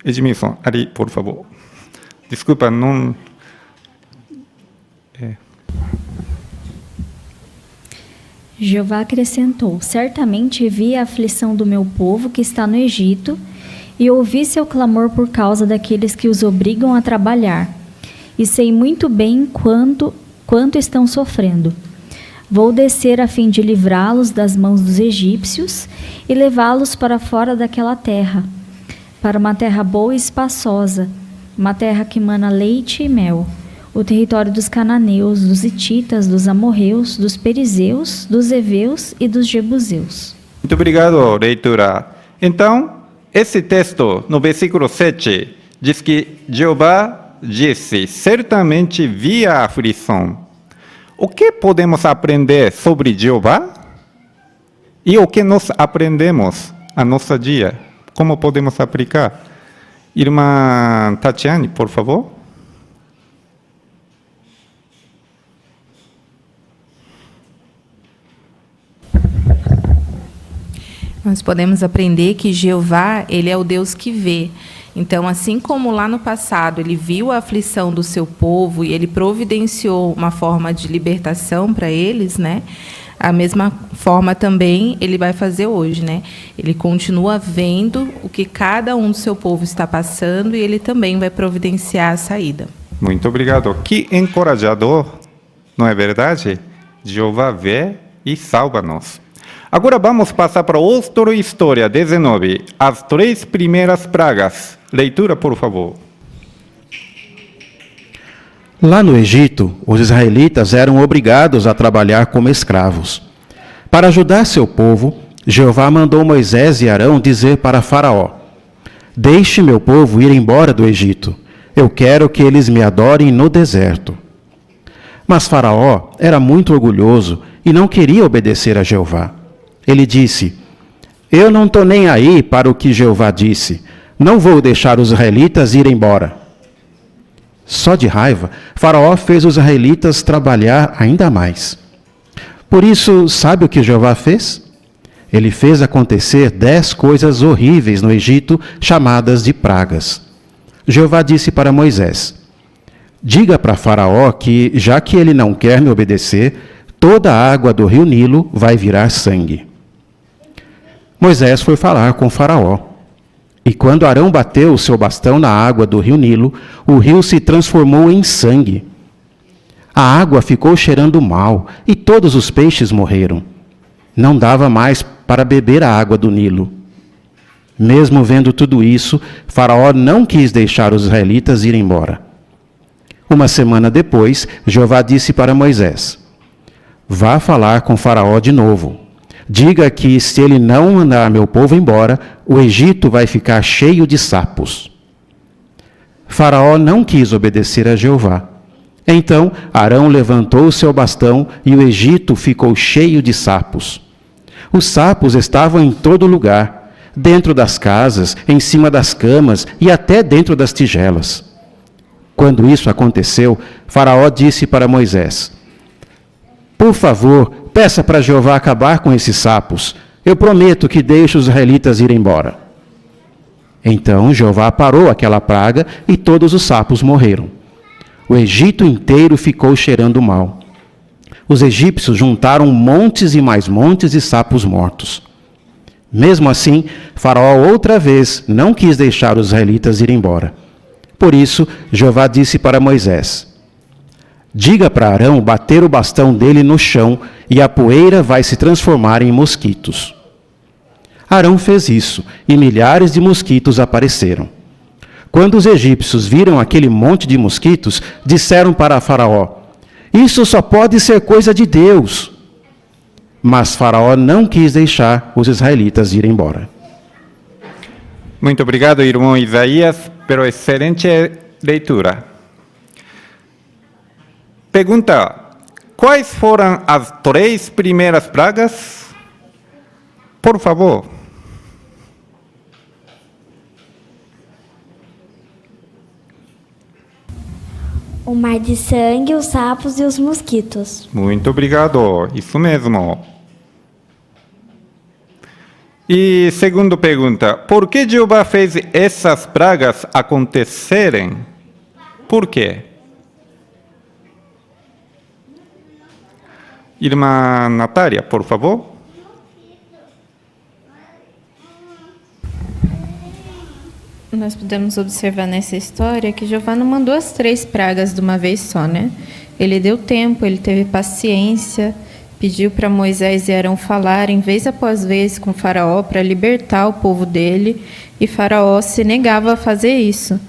Edmilson, ali, por favor. Desculpa, não... Jeová acrescentou: certamente vi a aflição do meu povo que está no Egito e ouvi seu clamor por causa daqueles que os obrigam a trabalhar. E sei muito bem quanto estão sofrendo. Vou descer a fim de livrá-los das mãos dos egípcios e levá-los para fora daquela terra, para uma terra boa e espaçosa, uma terra que mana leite e mel, o território dos cananeus, dos hititas, dos amorreus, dos perizeus, dos heveus e dos jebuseus. Muito obrigado, leitura. Então, esse texto, no versículo 7, diz que Jeová disse, certamente vi a aflição. O que podemos aprender sobre Jeová? E o que nós aprendemos a nosso dia? Como podemos aplicar? Irmã Tatiane, por favor. Nós podemos aprender que Jeová, ele é o Deus que vê. Então, assim como lá no passado ele viu a aflição do seu povo e ele providenciou uma forma de libertação para eles, né? A mesma forma também ele vai fazer hoje, né? Ele continua vendo o que cada um do seu povo está passando e ele também vai providenciar a saída. Muito obrigado. Que encorajador, não é verdade? Jeová vê e salva-nos. Agora vamos passar para outra história, 19. As 3 primeiras pragas. Leitura, por favor. Lá no Egito, os israelitas eram obrigados a trabalhar como escravos. Para ajudar seu povo, Jeová mandou Moisés e Arão dizer para Faraó: Deixe meu povo ir embora do Egito. Eu quero que eles me adorem no deserto. Mas Faraó era muito orgulhoso e não queria obedecer a Jeová. Ele disse: Eu não estou nem aí para o que Jeová disse. Não vou deixar os israelitas ir embora. Só de raiva, Faraó fez os israelitas trabalhar ainda mais. Por isso, sabe o que Jeová fez? Ele fez acontecer 10 coisas horríveis no Egito, chamadas de pragas. Jeová disse para Moisés: Diga para Faraó que, já que ele não quer me obedecer, toda a água do rio Nilo vai virar sangue. Moisés foi falar com Faraó. E quando Arão bateu o seu bastão na água do rio Nilo, o rio se transformou em sangue. A água ficou cheirando mal e todos os peixes morreram. Não dava mais para beber a água do Nilo. Mesmo vendo tudo isso, Faraó não quis deixar os israelitas ir embora. Uma semana depois, Jeová disse para Moisés: Vá falar com Faraó de novo. Diga que, se ele não mandar meu povo embora, o Egito vai ficar cheio de sapos. Faraó não quis obedecer a Jeová. Então Arão levantou o seu bastão e o Egito ficou cheio de sapos. Os sapos estavam em todo lugar, dentro das casas, em cima das camas e até dentro das tigelas. Quando isso aconteceu, Faraó disse para Moisés: Por favor, peça para Jeová acabar com esses sapos. Eu prometo que deixo os israelitas ir embora. Então Jeová parou aquela praga e todos os sapos morreram. O Egito inteiro ficou cheirando mal. Os egípcios juntaram montes e mais montes de sapos mortos. Mesmo assim, Faraó outra vez não quis deixar os israelitas ir embora. Por isso, Jeová disse para Moisés: Diga para Arão bater o bastão dele no chão e a poeira vai se transformar em mosquitos. Arão fez isso e milhares de mosquitos apareceram. Quando os egípcios viram aquele monte de mosquitos, disseram para Faraó: Isso só pode ser coisa de Deus. Mas Faraó não quis deixar os israelitas ir embora. Muito obrigado, irmão Isaías, pela excelente leitura. Pergunta: quais foram as 3 primeiras pragas? Por favor. O mar de sangue, os sapos e os mosquitos. Muito obrigado, isso mesmo. E segunda pergunta: por que Jeová fez essas pragas acontecerem? Por quê? Irmã Natália, por favor. Nós podemos observar nessa história que Jeová não mandou as 3 pragas de uma vez só, né? Ele deu tempo, ele teve paciência, pediu para Moisés e Arão falarem vez após vez com Faraó para libertar o povo dele, e Faraó se negava a fazer isso.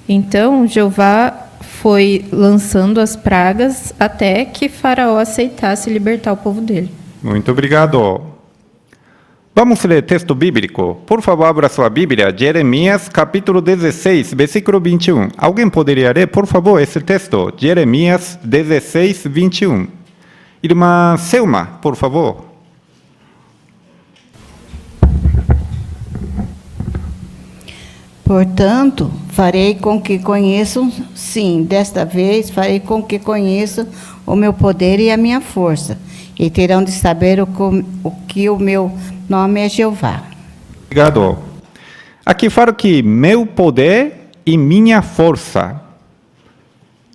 Então, Jeová foi lançando as pragas até que Faraó aceitasse libertar o povo dele. Muito obrigado. Vamos ler texto bíblico. Por favor, abra sua Bíblia, Jeremias, capítulo 16, versículo 21. Alguém poderia ler, por favor, esse texto? Jeremias 16, 21. Irmã Selma, por favor. Portanto, farei com que conheçam, sim, desta vez farei com que conheçam o meu poder e a minha força, e terão de saber o que o meu nome é Jeová. Obrigado. Aqui falo que meu poder e minha força.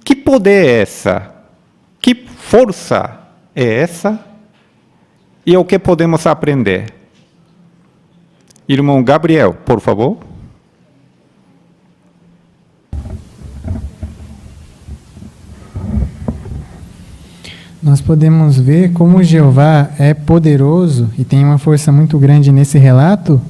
Que poder é essa? Que força é essa? E o que podemos aprender? Irmão Gabriel, por favor. Nós podemos ver como Jeová é poderoso e tem uma força muito grande nesse relato,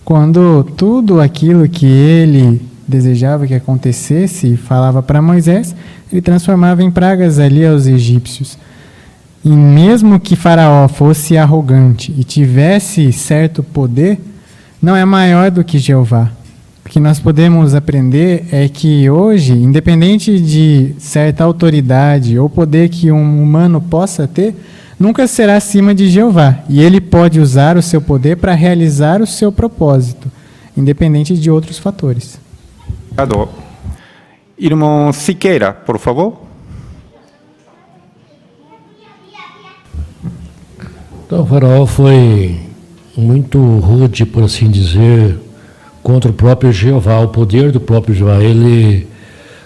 quando tudo aquilo que ele desejava que acontecesse e falava para Moisés, ele transformava em pragas ali aos egípcios. E mesmo que Faraó fosse arrogante e tivesse certo poder, não é maior do que Jeová. O que nós podemos aprender é que hoje, independente de certa autoridade ou poder que um humano possa ter, nunca será acima de Jeová. E ele pode usar o seu poder para realizar o seu propósito, independente de outros fatores. Obrigado. Irmão Siqueira, por favor. Então, o Faraó foi muito rude, por assim dizer, contra o próprio Jeová, o poder do próprio Jeová. Ele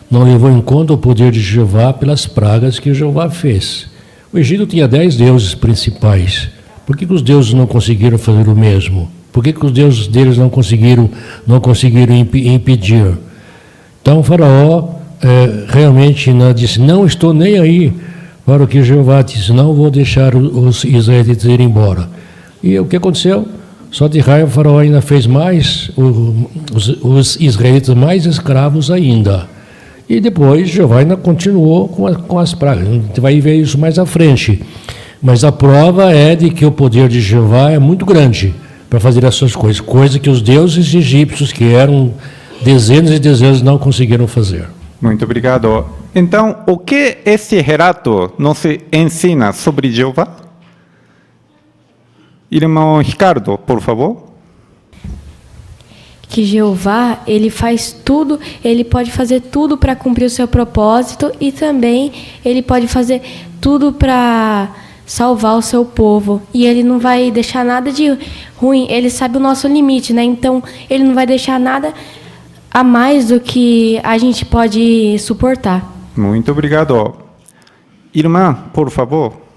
não levou em conta o poder de Jeová pelas pragas que Jeová fez. O Egito tinha 10 deuses principais. Por que os deuses não conseguiram fazer o mesmo? Por que os deuses deles não conseguiram impedir? Então o Faraó realmente disse, não estou nem aí para o que Jeová disse, não vou deixar os israelitas ir embora. E o que aconteceu? Só de raiva o Faraó ainda fez mais, os israelitas mais escravos ainda. E depois Jeová ainda continuou com as pragas. A gente vai ver isso mais à frente. Mas a prova é de que o poder de Jeová é muito grande para fazer essas coisas. Coisa que os deuses egípcios, que eram dezenas e dezenas, não conseguiram fazer. Muito obrigado. Então, o que esse relato nos ensina sobre Jeová? Irmão Ricardo, por favor. Que Jeová, ele faz tudo, ele pode fazer tudo para cumprir o seu propósito e também ele pode fazer tudo para salvar o seu povo. E ele não vai deixar nada de ruim, ele sabe o nosso limite, né? Então, ele não vai deixar nada a mais do que a gente pode suportar. Muito obrigado. Irmã, por favor.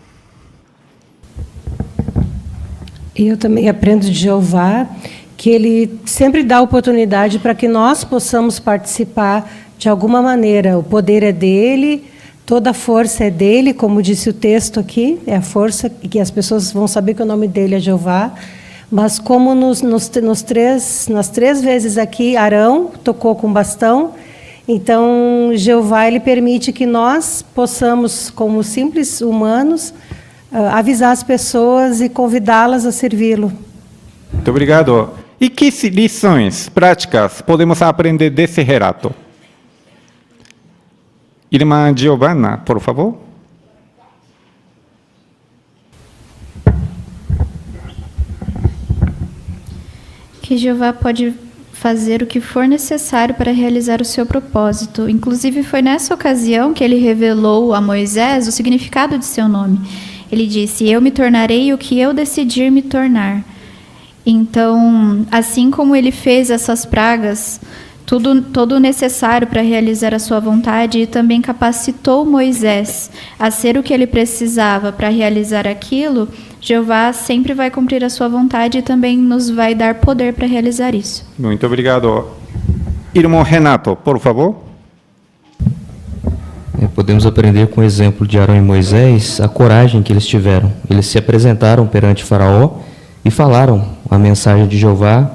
Eu também aprendo de Jeová que ele sempre dá oportunidade para que nós possamos participar de alguma maneira. O poder é dele, toda a força é dele, como disse o texto aqui, é a força que as pessoas vão saber que o nome dele é Jeová. Mas como nas 3 vezes aqui, Arão tocou com bastão, então Jeová ele permite que nós possamos, como simples humanos, avisar as pessoas e convidá-las a servi-lo. Muito obrigado. E que lições práticas podemos aprender desse relato? Irmã Giovanna, por favor. Que Jeová pode fazer o que for necessário para realizar o seu propósito. Inclusive, foi nessa ocasião que ele revelou a Moisés o significado de seu nome. Ele disse, eu me tornarei o que eu decidir me tornar. Então, assim como ele fez essas pragas, todo necessário para realizar a sua vontade, e também capacitou Moisés a ser o que ele precisava para realizar aquilo, Jeová sempre vai cumprir a sua vontade e também nos vai dar poder para realizar isso. Muito obrigado. Irmão Renato, por favor. Podemos aprender com o exemplo de Arão e Moisés a coragem que eles tiveram. Eles se apresentaram perante Faraó e falaram a mensagem de Jeová,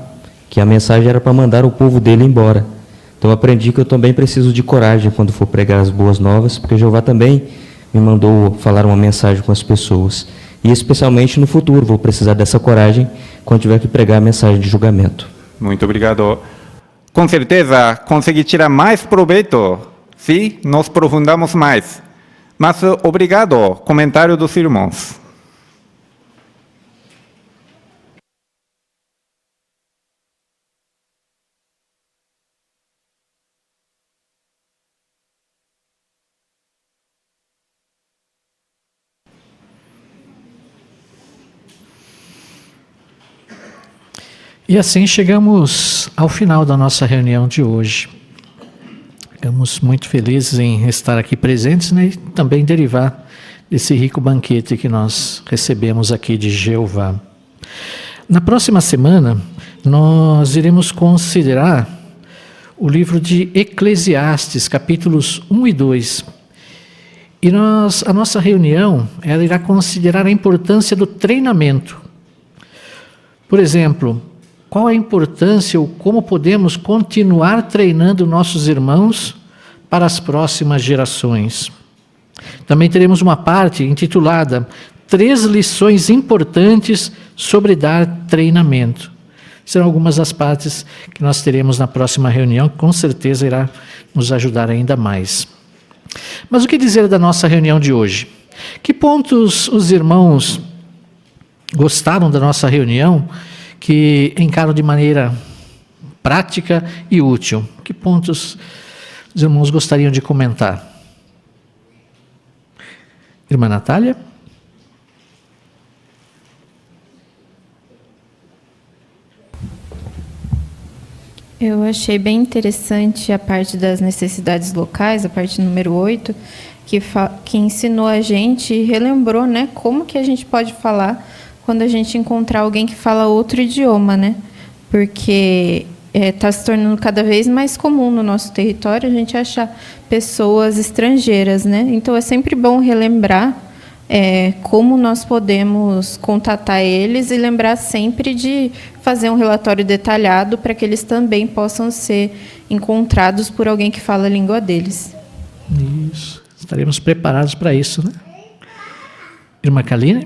que a mensagem era para mandar o povo dele embora. Então Então aprendi que eu também preciso de coragem quando for pregar as boas novas, porque Jeová também me mandou falar uma mensagem com as pessoas. E especialmente no futuro, vou precisar dessa coragem quando tiver que pregar a mensagem de julgamento. Muito obrigado. Com certeza, consegui tirar mais proveito se nos aprofundamos mais. Mas obrigado, comentário dos irmãos. E assim chegamos ao final da nossa reunião de hoje. Ficamos muito felizes em estar aqui presentes, né, e também derivar desse rico banquete que nós recebemos aqui de Jeová. Na próxima semana, nós iremos considerar o livro de Eclesiastes, capítulos 1 e 2. E a nossa reunião ela irá considerar a importância do treinamento. Por exemplo, qual a importância ou como podemos continuar treinando nossos irmãos para as próximas gerações? Também teremos uma parte intitulada 3 lições importantes sobre dar treinamento. Serão algumas das partes que nós teremos na próxima reunião, que com certeza irá nos ajudar ainda mais. Mas o que dizer da nossa reunião de hoje? Que pontos os irmãos gostaram da nossa reunião, que encaram de maneira prática e útil? Que pontos os irmãos gostariam de comentar? Irmã Natália? Eu achei bem interessante a parte das necessidades locais, a parte número 8, que ensinou a gente e relembrou, né, como que a gente pode falar quando a gente encontrar alguém que fala outro idioma, né? Porque está se tornando cada vez mais comum no nosso território a gente achar pessoas estrangeiras, né? Então é sempre bom relembrar como nós podemos contatar eles e lembrar sempre de fazer um relatório detalhado para que eles também possam ser encontrados por alguém que fala a língua deles. Isso. Estaremos preparados para isso, né? Irmã Kaline?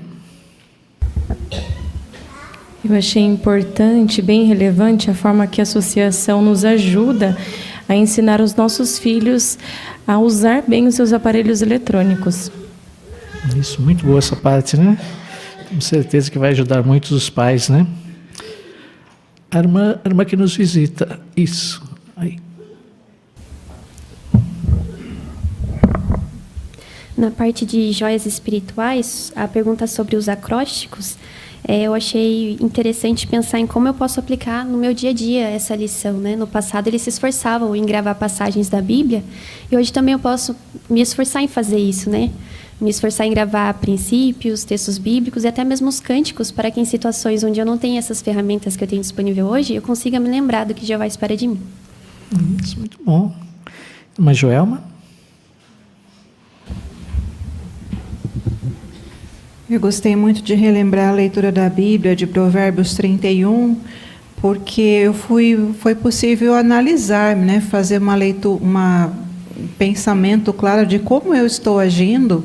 Eu achei importante, bem relevante, a forma que a associação nos ajuda a ensinar os nossos filhos a usar bem os seus aparelhos eletrônicos. Isso, muito boa essa parte, né? Com certeza que vai ajudar muitos os pais, né? A irmã que nos visita. Isso. Aí. Na parte de joias espirituais, a pergunta sobre os acrósticos, eu achei interessante pensar em como eu posso aplicar no meu dia a dia essa lição, né? No passado eles se esforçavam em gravar passagens da Bíblia e hoje também eu posso me esforçar em fazer isso, né? Me esforçar em gravar princípios, textos bíblicos e até mesmo os cânticos para que em situações onde eu não tenho essas ferramentas que eu tenho disponível hoje, eu consiga me lembrar do que Jeová espera de mim. Isso, muito bom. Irmã Joelma? Eu gostei muito de relembrar a leitura da Bíblia, de Provérbios 31, porque foi possível analisar, né, fazer uma leitura, um pensamento claro de como eu estou agindo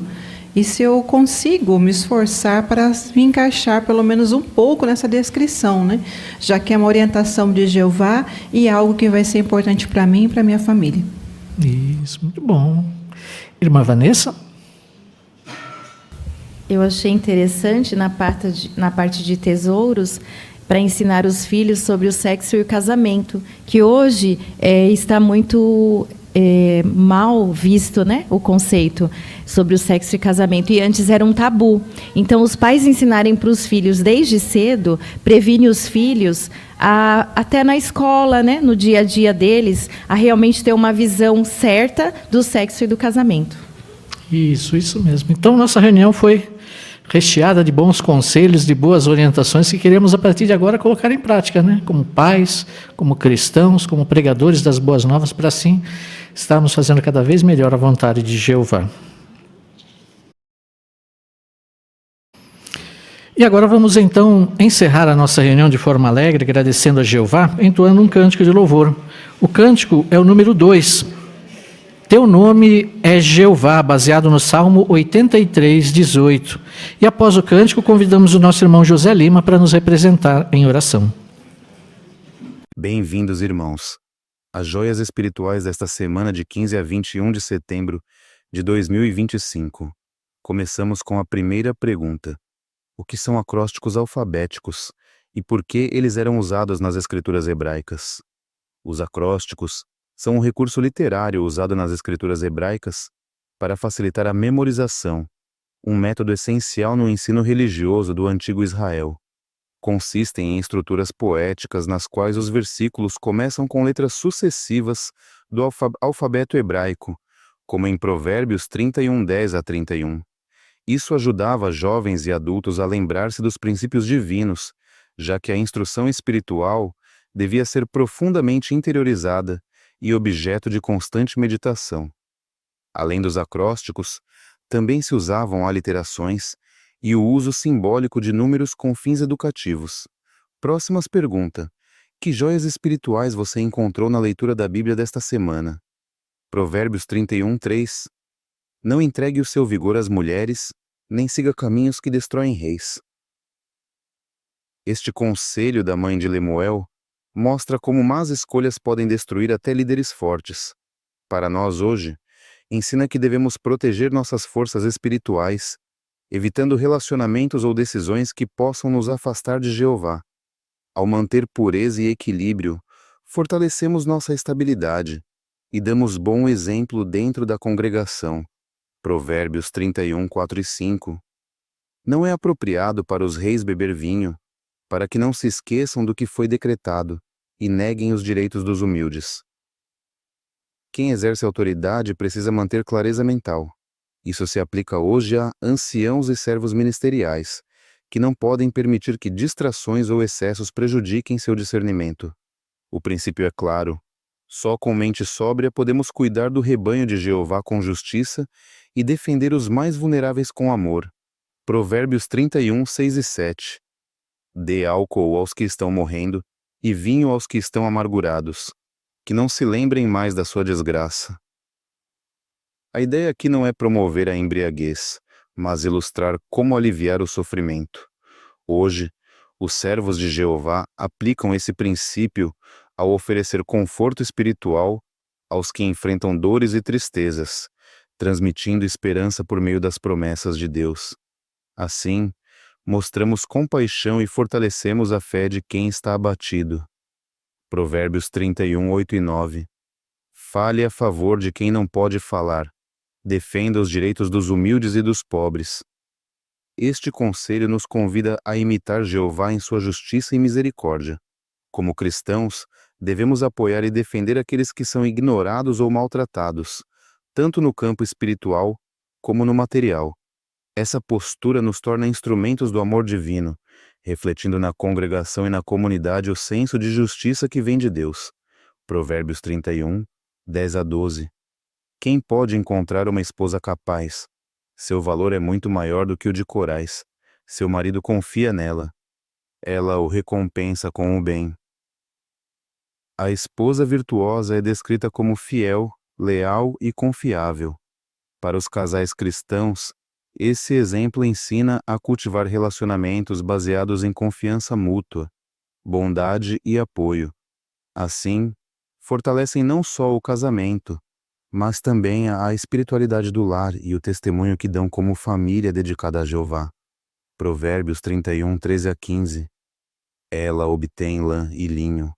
e se eu consigo me esforçar para me encaixar pelo menos um pouco nessa descrição, né, já que é uma orientação de Jeová e algo que vai ser importante para mim e para minha família. Isso, muito bom. Irmã Vanessa? Eu achei interessante na parte de tesouros para ensinar os filhos sobre o sexo e o casamento, que hoje está muito mal visto, né, o conceito sobre o sexo e casamento, e antes era um tabu. Então, os pais ensinarem para os filhos desde cedo, previne os filhos, até na escola, né, no dia a dia deles, a realmente ter uma visão certa do sexo e do casamento. Isso mesmo. Então, nossa reunião foi recheada de bons conselhos, de boas orientações que queremos, a partir de agora, colocar em prática, né? Como pais, como cristãos, como pregadores das boas novas, para assim estarmos fazendo cada vez melhor a vontade de Jeová. E agora vamos, então, encerrar a nossa reunião de forma alegre, agradecendo a Jeová, entoando um cântico de louvor, O cântico é o número 2. Teu nome é Jeová, baseado no Salmo 83, 18. E após o cântico, convidamos o nosso irmão José Lima para nos representar em oração. Bem-vindos, irmãos. As joias espirituais desta semana de 15 a 21 de setembro de 2025. Começamos com a primeira pergunta. O que são acrósticos alfabéticos e por que eles eram usados nas escrituras hebraicas? Os acrósticos são um recurso literário usado nas escrituras hebraicas para facilitar a memorização, um método essencial no ensino religioso do antigo Israel. Consistem em estruturas poéticas nas quais os versículos começam com letras sucessivas do alfabeto hebraico, como em Provérbios 31, 10 a 31. Isso ajudava jovens e adultos a lembrar-se dos princípios divinos, já que a instrução espiritual devia ser profundamente interiorizada e objeto de constante meditação. Além dos acrósticos, também se usavam aliterações e o uso simbólico de números com fins educativos. Próximas pergunta. Que joias espirituais você encontrou na leitura da Bíblia desta semana? Provérbios 31, 3. Não entregue o seu vigor às mulheres, nem siga caminhos que destroem reis. Este conselho da mãe de Lemuel mostra como más escolhas podem destruir até líderes fortes. Para nós hoje, ensina que devemos proteger nossas forças espirituais, evitando relacionamentos ou decisões que possam nos afastar de Jeová. Ao manter pureza e equilíbrio, fortalecemos nossa estabilidade e damos bom exemplo dentro da congregação. Provérbios 31, 4 e 5. Não é apropriado para os reis beber vinho, para que não se esqueçam do que foi decretado e neguem os direitos dos humildes. Quem exerce autoridade precisa manter clareza mental. Isso se aplica hoje a anciãos e servos ministeriais, que não podem permitir que distrações ou excessos prejudiquem seu discernimento. O princípio é claro. Só com mente sóbria podemos cuidar do rebanho de Jeová com justiça e defender os mais vulneráveis com amor. Provérbios 31, 6 e 7. Dê álcool aos que estão morrendo e vinho aos que estão amargurados, que não se lembrem mais da sua desgraça. A ideia aqui não é promover a embriaguez, mas ilustrar como aliviar o sofrimento. Hoje, os servos de Jeová aplicam esse princípio ao oferecer conforto espiritual aos que enfrentam dores e tristezas, transmitindo esperança por meio das promessas de Deus. Assim, mostramos compaixão e fortalecemos a fé de quem está abatido. Provérbios 31, 8 e 9. Fale a favor de quem não pode falar. Defenda os direitos dos humildes e dos pobres. Este conselho nos convida a imitar Jeová em sua justiça e misericórdia. Como cristãos, devemos apoiar e defender aqueles que são ignorados ou maltratados, tanto no campo espiritual como no material. Essa postura nos torna instrumentos do amor divino, refletindo na congregação e na comunidade o senso de justiça que vem de Deus. Provérbios 31, 10 a 12. Quem pode encontrar uma esposa capaz? Seu valor é muito maior do que o de corais. Seu marido confia nela. Ela o recompensa com o bem. A esposa virtuosa é descrita como fiel, leal e confiável. Para os casais cristãos, esse exemplo ensina a cultivar relacionamentos baseados em confiança mútua, bondade e apoio. Assim, fortalecem não só o casamento, mas também a espiritualidade do lar e o testemunho que dão como família dedicada a Jeová. Provérbios 31, 13 a 15. Ela obtém lã e linho,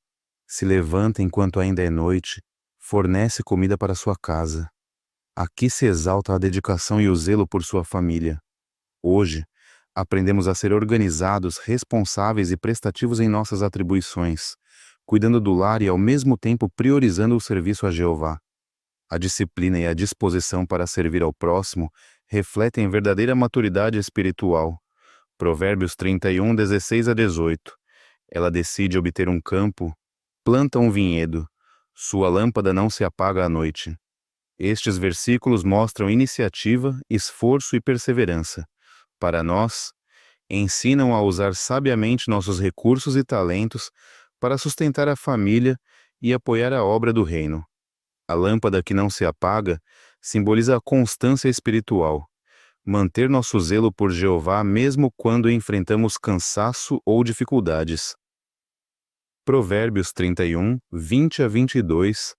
se levanta enquanto ainda é noite, fornece comida para sua casa. Aqui se exalta a dedicação e o zelo por sua família. Hoje, aprendemos a ser organizados, responsáveis e prestativos em nossas atribuições, cuidando do lar e ao mesmo tempo priorizando o serviço a Jeová. A disciplina e a disposição para servir ao próximo refletem verdadeira maturidade espiritual. Provérbios 31, 16 a 18. Ela decide obter um campo, planta um vinhedo, sua lâmpada não se apaga à noite. Estes versículos mostram iniciativa, esforço e perseverança. Para nós, ensinam a usar sabiamente nossos recursos e talentos para sustentar a família e apoiar a obra do reino. A lâmpada que não se apaga simboliza a constância espiritual, manter nosso zelo por Jeová mesmo quando enfrentamos cansaço ou dificuldades. Provérbios 31, 20 a 22.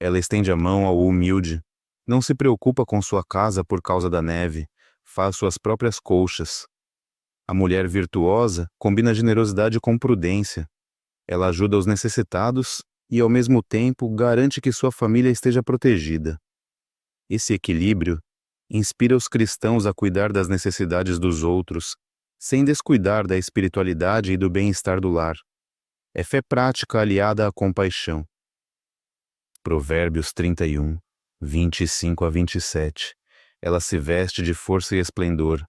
Ela estende a mão ao humilde. Não se preocupa com sua casa por causa da neve, faz suas próprias colchas. A mulher virtuosa combina generosidade com prudência. Ela ajuda os necessitados e, ao mesmo tempo, garante que sua família esteja protegida. Esse equilíbrio inspira os cristãos a cuidar das necessidades dos outros, sem descuidar da espiritualidade e do bem-estar do lar. É fé prática aliada à compaixão. Provérbios 31, 25 a 27. Ela se veste de força e esplendor,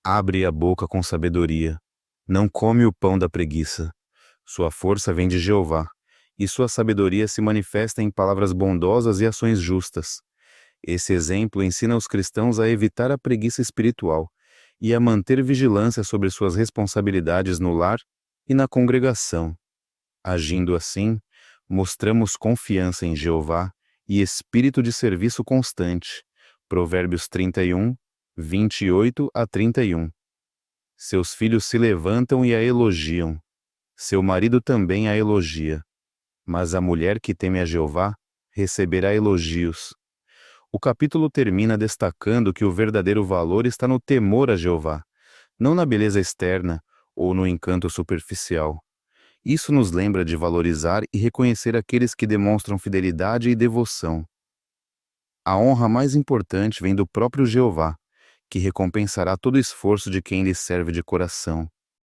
abre a boca com sabedoria, não come o pão da preguiça. Sua força vem de Jeová, e sua sabedoria se manifesta em palavras bondosas e ações justas. Esse exemplo ensina os cristãos a evitar a preguiça espiritual e a manter vigilância sobre suas responsabilidades no lar e na congregação. Agindo assim, mostramos confiança em Jeová e espírito de serviço constante. Provérbios 31, 28 a 31. Seus filhos se levantam e a elogiam. Seu marido também a elogia. Mas a mulher que teme a Jeová receberá elogios. O capítulo termina destacando que o verdadeiro valor está no temor a Jeová, não na beleza externa ou no encanto superficial. Isso nos lembra de valorizar e reconhecer aqueles que demonstram fidelidade e devoção. A honra mais importante vem do próprio Jeová, que recompensará todo esforço de quem lhe serve de coração.